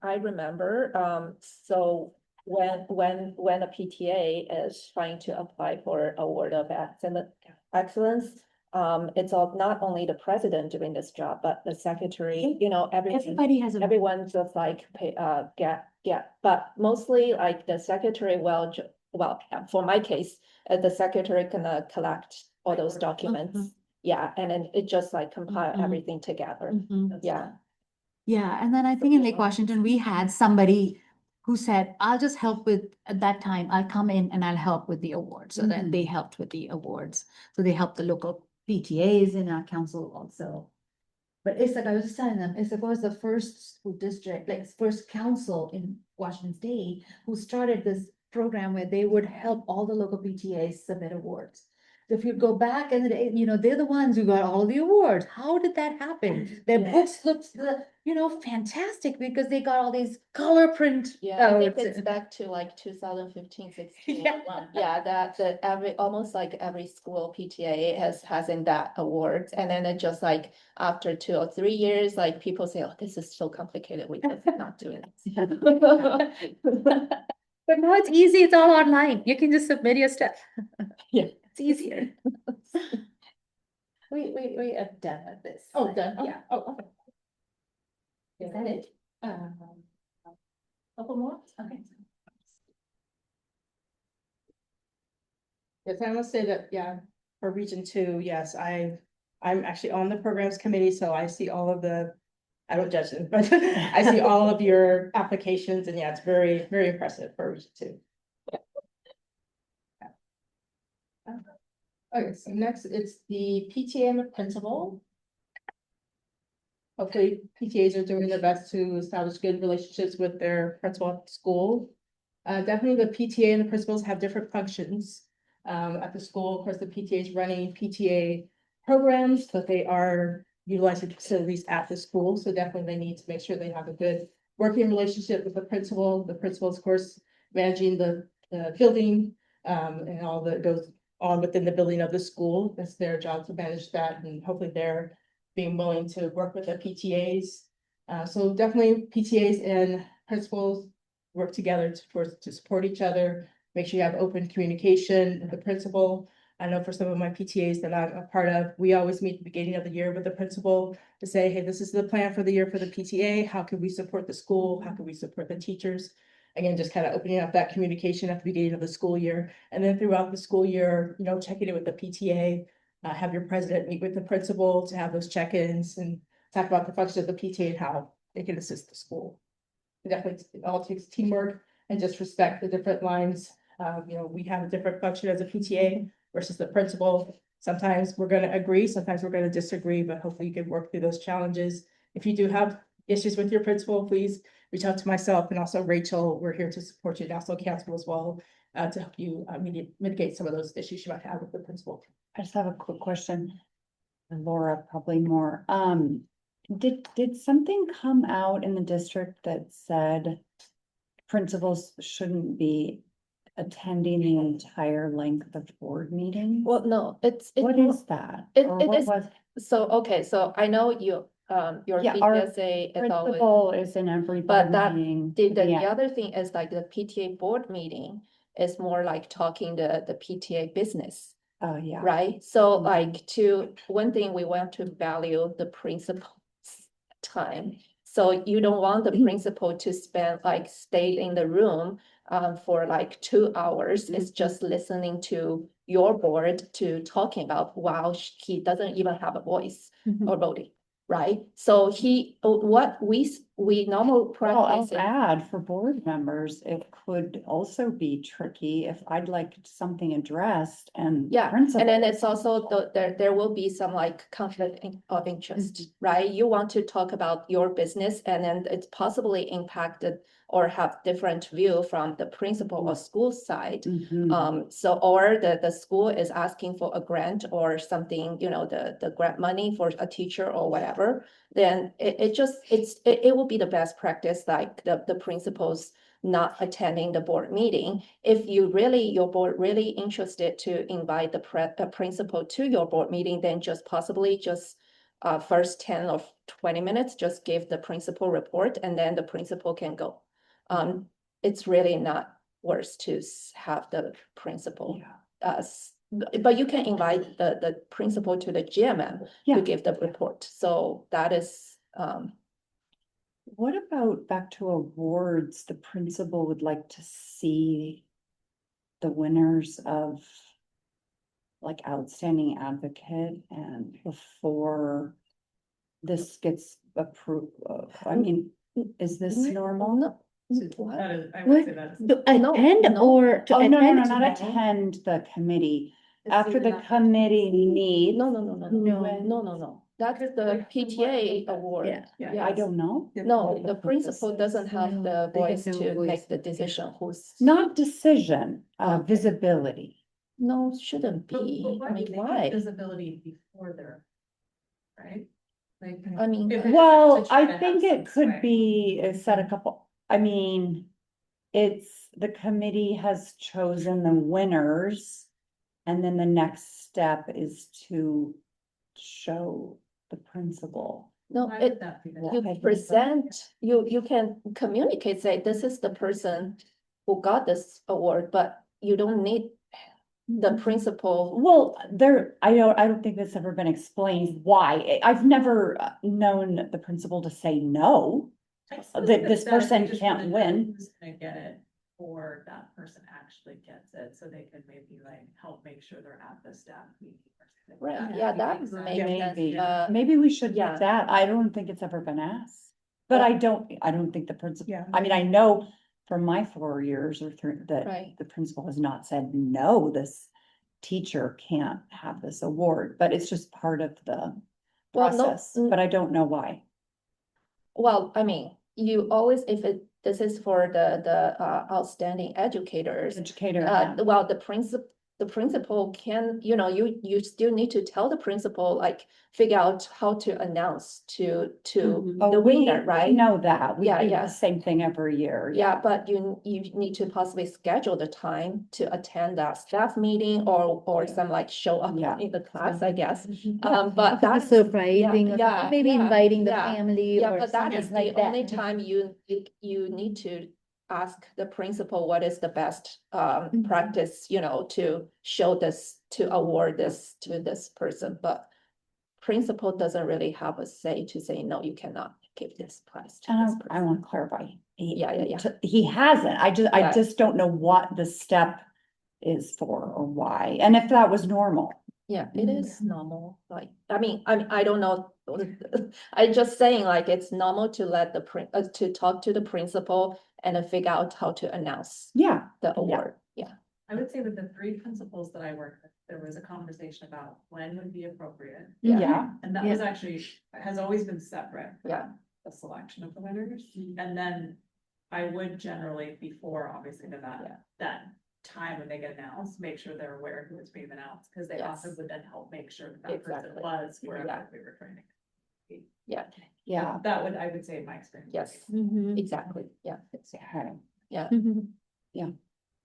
I remember, so when a PTA is trying to apply for award of excellence, it's all, not only the president doing this job, but the secretary, Everybody has a. everyone just like pay, but mostly like the secretary will, for my case, the secretary can collect all those documents. Yeah, and then it just like compile Mhm. everything together. Mhm. Yeah. Yeah, and then I think in Lake Washington, we had somebody who said, I'll just help with, at that time, I'll come in and I'll help with the awards. So then they helped with the awards. So they helped the local PTAs in our council also. But it's like, I was just telling them, it's like, was the first school district, like first council in Washington State who started this program where they would help all the local PTAs submit awards. So if you go back and, they're the ones who got all the awards. How did that happen? Their books looked, fantastic because they got all these color print. Yeah, I think notes it's and- back to like 2015, 16. Yeah. Yeah, that almost like every school PTA has in that awards. And then it just like after 2 or 3 years, like people say, oh, this is so complicated. We just not doing it. But now it's easy, it's all online. You can just submit your stuff. Yeah. It's easier. We are done with this. Oh, done? Oh, Yeah. Oh, okay. Is that it? Couple more? Okay. Yes, I must say that, yeah, for Region 2, yes, I'm actually on the programs committee, so I see all of I don't judge them, but I see all of your applications, and yeah, it's very, very impressive for Region 2. Okay, so next it's the PTA and the principal. Hopefully PTAs are doing their best to establish good relationships with their principal at school. Definitely the PTA and the principals have different functions. At the school, of course, the PTA is running PTA programs, but they are utilizing facilities at the school. So definitely they need to make sure they have a good working relationship with the principal. The principal, of course, managing the building, and all that goes on within the building of the school. It's their job to manage that, and hopefully they're being willing to work with the PTAs. So definitely PTAs and principals work together to support each other, make sure you have open communication with the principal. I know for some of my PTAs that I'm a part of, we always meet at the beginning of the year with the principal to say, hey, this is the plan for the year for the PTA. How can we support the school? How can we support the teachers? Again, just kind of opening up that communication at the beginning of the school year. And then throughout the school year, checking in with the PTA, have your president meet with the principal to have those check-ins and talk about the function of the PTA and how they can assist the school. Definitely, it all takes teamwork and just respect the different lines. We have a different function as a PTA versus the principal. Sometimes we're gonna agree, sometimes we're gonna disagree, but hopefully you can work through those challenges. If you do have issues with your principal, please reach out to myself and also Rachel. We're here to support you, and also council as well, to help you mitigate some of those issues you might have with the principal. I just have a quick question. Laura, probably more. Did something come out in the district that said principals shouldn't be attending the entire length of board meeting? Well, no, What is that? it- Or it what is- was, so, okay, so I know your Yeah, our PTSA is always. principal is in every But board that, meeting. the Yeah. other thing is like the PTA board meeting is more like talking the PTA business, Oh, yeah. right? So Mhm. like one thing we want to value the principal's time. So you don't want the principal to spend like stay in the room for like 2 hours. It's just listening to your board to talking about while he doesn't even have a voice or body. Right? So what we normal Well, practice. I'll add for board members, it could also be tricky if I'd like something addressed and. Yeah, and then principal- it's also there will be some like conflict of interest, right? You want to talk about your business and then it's possibly impacted or have different view from the principal or school side. Mhm. So or the school is asking for a grant or something, the grant money for a teacher or whatever, then it will be the best practice, like the principals not attending the board meeting. If your board really interested to invite the principal to your board meeting, then just possibly first 10 or 20 minutes, just give the principal report and then the principal can go. It's really not worse to have the principal Yeah. but you can invite the principal to the GMM Yeah. to give the report. So that is, What about back to awards? The principal would like to see the winners of like outstanding advocate and before this gets approved, I mean, is this normal? no. That What? is, I would What? say that is. To No, attend no. or to Oh, no, no, no, attend? not to know? attend the committee. It's After the not- committee meets. No, no, no, no, No. no, no, no. That's the PTA award. Yeah. Yeah. I don't know. No, the principal doesn't have No, the they have voice no to voice. make the decision who's. Not decision, Okay. visibility. No, shouldn't But be. why I do mean, they get why? visibility before they're, right? Like. I mean, if it's Well, to try I to have think some it could sway. be set a couple, I mean, it's, the committee has chosen the winners. And then the next step is to show the principal. no, Why it, would that be? you present, you can communicate, say, this is the person who got this award, but you don't need the principal. Well, I don't think that's ever been explained why. I've never known the principal to say no. I suppose that if this it's that, they person just can't wanna know win. Who's gonna get it, or that person actually gets it, so they could maybe like help make sure they're at the staff meeting. or something like Right, that. yeah, If that makes sense. makes sense. Maybe, maybe we should yeah. get that. I don't think it's ever been asked. But I don't think the principal, Yeah. I mean, I know from my 4 years or 3 that Right. the principal has not said, no, this teacher can't have this award, but it's just part of the Well, no, process, but I don't know why. Well, I mean, you always, if this is for the outstanding educators. Educator. yeah. Well, the principal can, you still need to tell the principal, like, figure out how to announce to Oh, the we winner, right? know that. We Yeah, do yeah. the same thing every year. Yeah, but you need to possibly schedule the time to attend that staff meeting or some like show up Yeah. in the class, I guess. But But that's that's. surprising, or yeah, maybe yeah, inviting the yeah, family Yeah, or but that something is like the only that. time you need to ask the principal what is the best Mhm. practice, to show this, to award this to this person, but principal doesn't really have a say to say, no, you cannot give this prize to this I person. want to clarify. Yeah. He hasn't. I Yeah. just don't know what the step is for or why, and if that was normal. Yeah, it is normal, like, I mean, I don't know. I just saying, like, it's normal to let to talk to the principal and then figure out how to announce Yeah. the award, yeah. I would say with the 3 principals that I worked with, there was a conversation about when would be appropriate. Yeah. And that was actually, has always been separate. from Yeah. The selection of the winners, and then I would generally, before obviously to Yeah. that time when they get announced, make sure they're aware who is being announced, because they Yes. often would then help make sure that person Exactly. was wherever Yeah. we were training. Yeah. That would, I would say in my experience. Yes, Mhm. exactly, yeah. Okay. Mhm.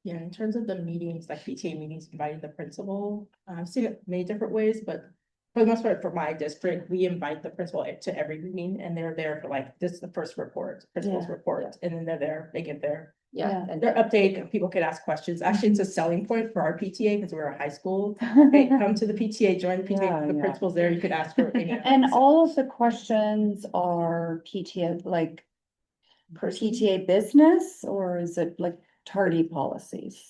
Yeah, in terms of the meetings, like PTA meetings, inviting the principal, I've seen it many different ways, but for the most part, for my district, we invite the principal to every meeting, and they're there for like, this is the first report, principal's Yeah. report, and then they're there, they get their Yeah. And their then- update, people could ask questions. Actually, it's a selling point for our PTA, because we're a high school. Hey, come to the PTA, join the PTA, Yeah, the yeah. principal's there, you could ask for any. And all of the questions are PTA, like PTA business, or is it like tardy policies?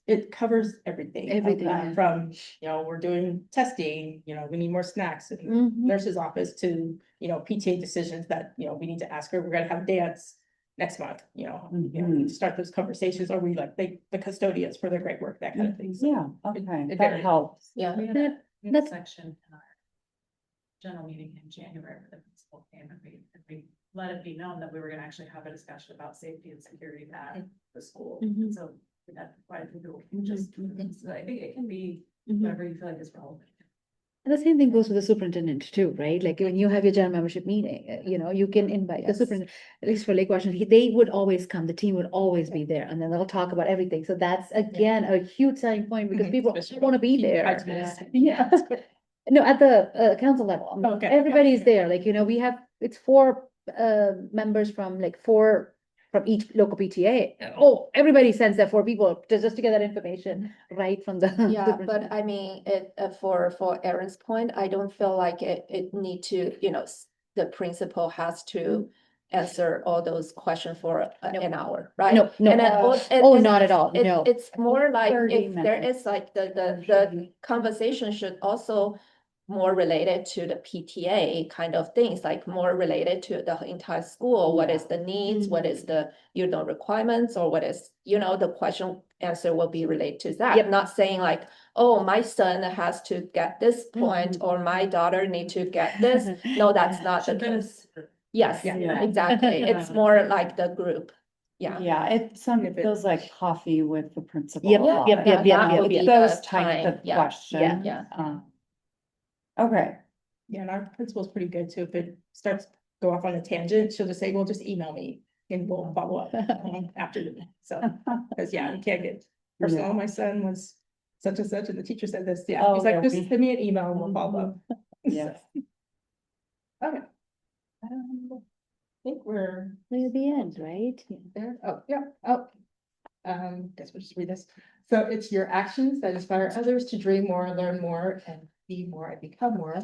It covers everything. Everything, yeah. From, we're doing testing, we need more snacks in the Mhm. nurse's office to, PTA decisions that, we need to ask her, we're gonna have a dance next month, Mhm. start those conversations, or we like the custodians for their great work, that kind of thing. So Yeah, okay, it that varies. helps. Yeah, We had That- we had a that's- section in our general meeting in January where the principal came and we let it be known that we were gonna actually have a discussion about safety and security at the school. Mhm. And so that quite a few people can just, so I think it can be Mhm. whatever you feel like is relevant. And the same thing goes with the superintendent too, right? Like when you have your general membership meeting, you can invite the Yes. superintendent, at least for Lake Washington, they would always come, the team would always be there, and then they'll talk about everything. So that's again, a huge selling point because Mhm. people Especially want to be there. Prejudice. Yeah. No, at the council level, Okay. everybody's there, like, we have, it's 4 members from like 4 from each local PTA. Oh, everybody sends their 4 people just to get that information right from the. Yeah, different- but I mean, for Aaron's point, I don't feel like it need to, the principal has to answer all those questions for an hour, right? No, no, And then oh, not at all, It, no. it's more like 30 if there minutes. is like the conversation should also more related to the PTA kind of things, like more related to the entire school. What is the needs? What is the, requirements, or what is, the question answer will be related to that. Yep. Not saying like, oh, my son has to get this point, or my daughter need to get this. No, that's not the Should been a case. Yes, Yeah. exactly. It's more like the group. Yeah. Yeah, it feels like coffee with the principal. Yep, a lot. yep, yep, yep, That yep, would yep. be Those the types time. of Yeah. questions. Yeah. Okay, Yeah, and our principal's pretty good too. If it starts go off on a tangent, she'll just say, well, just email me and we'll follow up after the, so, because yeah, you can't get personal. Yeah. My son was such and such, and the teacher said this, yeah, Oh, he's like, just really? send me an email and we'll follow up. Yes. So, okay. I think we're We're at the end, right? there. Oh, yeah, oh. Guess we'll just read this. So it's your actions that inspire others to dream more, learn more, and be more and become more,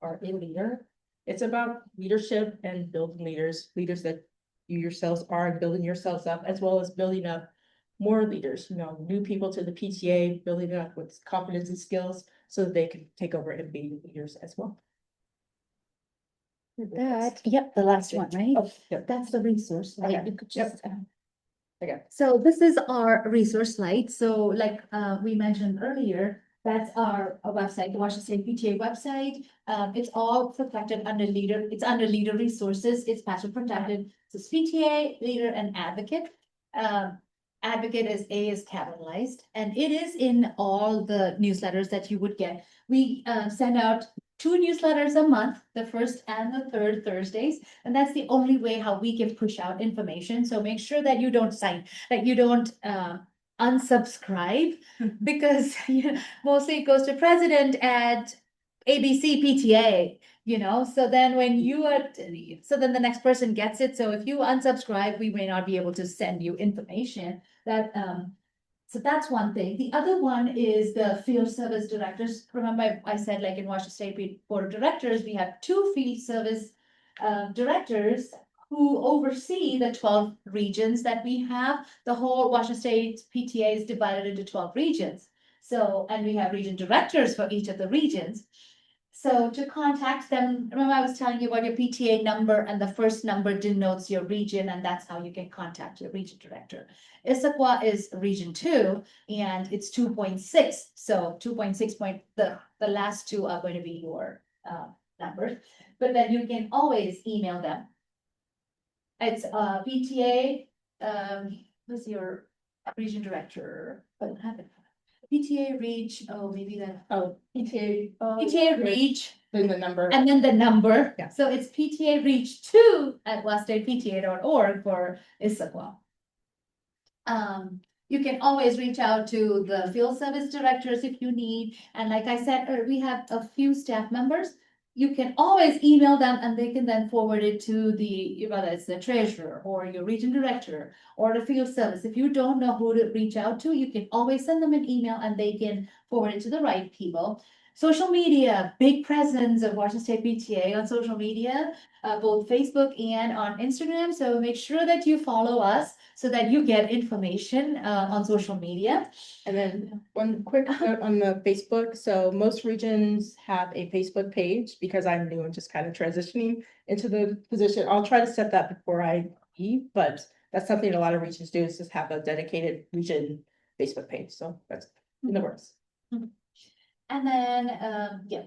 or a leader. It's about leadership and building leaders that you yourselves are, and building yourselves up, as well as building up more leaders, new people to the PTA, building it up with confidence and skills so that they can take over and be leaders as well. That, yep, the last one, right? Oh, yeah. That's the resource, right? Okay. You could Yep. just. Okay. So this is our resource slide. So like we mentioned earlier, that's our website, the Washington State PTA website. It's all protected under leader, it's under leader resources, it's password protected. So it's PTA, leader, and advocate. Advocate is capitalized, and it is in all the newsletters that you would get. We send out 2 newsletters a month, the first and the third Thursdays, and that's the only way how we can push out information. So make sure that you don't unsubscribe, because mostly it goes to president at ABC PTA, so then when you are, so then the next person gets it. So if you unsubscribe, we may not be able to send you information that, so that's one thing. The other one is the field service directors. Remember, I said like in Washington State Board of Directors, we have 2 field service directors who oversee the 12 regions that we have. The whole Washington State PTA is divided into 12 regions. So, and we have region directors for each of the regions. So to contact them, remember I was telling you about your PTA number, and the first number denotes your region, and that's how you can contact your region director. Issaquah is region 2, and it's 2.6. So 2.6 the last 2 are going to be your numbers, but then you can always email them. It's PTA, who's your region director? I don't have it. PTA reach, maybe that. Oh, PTA. PTA reach, Then the number. and then the number. Yeah. So it's PTA reach 2@wastatepta.org for Issaquah. You can always reach out to the field service directors if you need, and like I said, we have a few staff members. You can always email them, and they can then forward it to whether it's the treasurer or your region director or the field service. If you don't know who to reach out to, you can always send them an email and they can forward it to the right people. Social media, big presence of Washington State PTA on social media, both Facebook and on Instagram. So make sure that you follow us so that you get information on social media. And then one quick note on the Facebook. So most regions have a Facebook page, because I'm new and just kind of transitioning into the position. I'll try to set that before I leave, but that's something a lot of regions do, is just have a dedicated region Facebook page. So that's in the works. And then,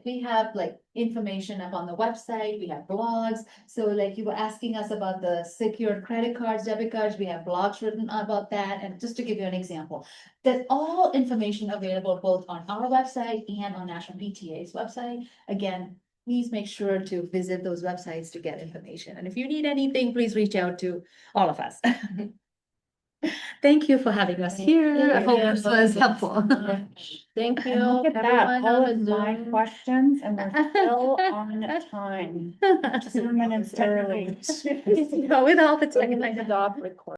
we have like information up on the website, we have blogs. So like you were asking us about the secured credit cards, debit cards, we have blogs written about that. And just to give you an example, that's all information available both on our website and on National PTA's website. Again, please make sure to visit those websites to get information. And if you need anything, please reach out to all of us. Thank you for having us here. I hope this was helpful. Thank you. And look at that, everyone all on of the my Zoom. questions, and we're still on time, 2 minutes early. With all the technical. Stop recording.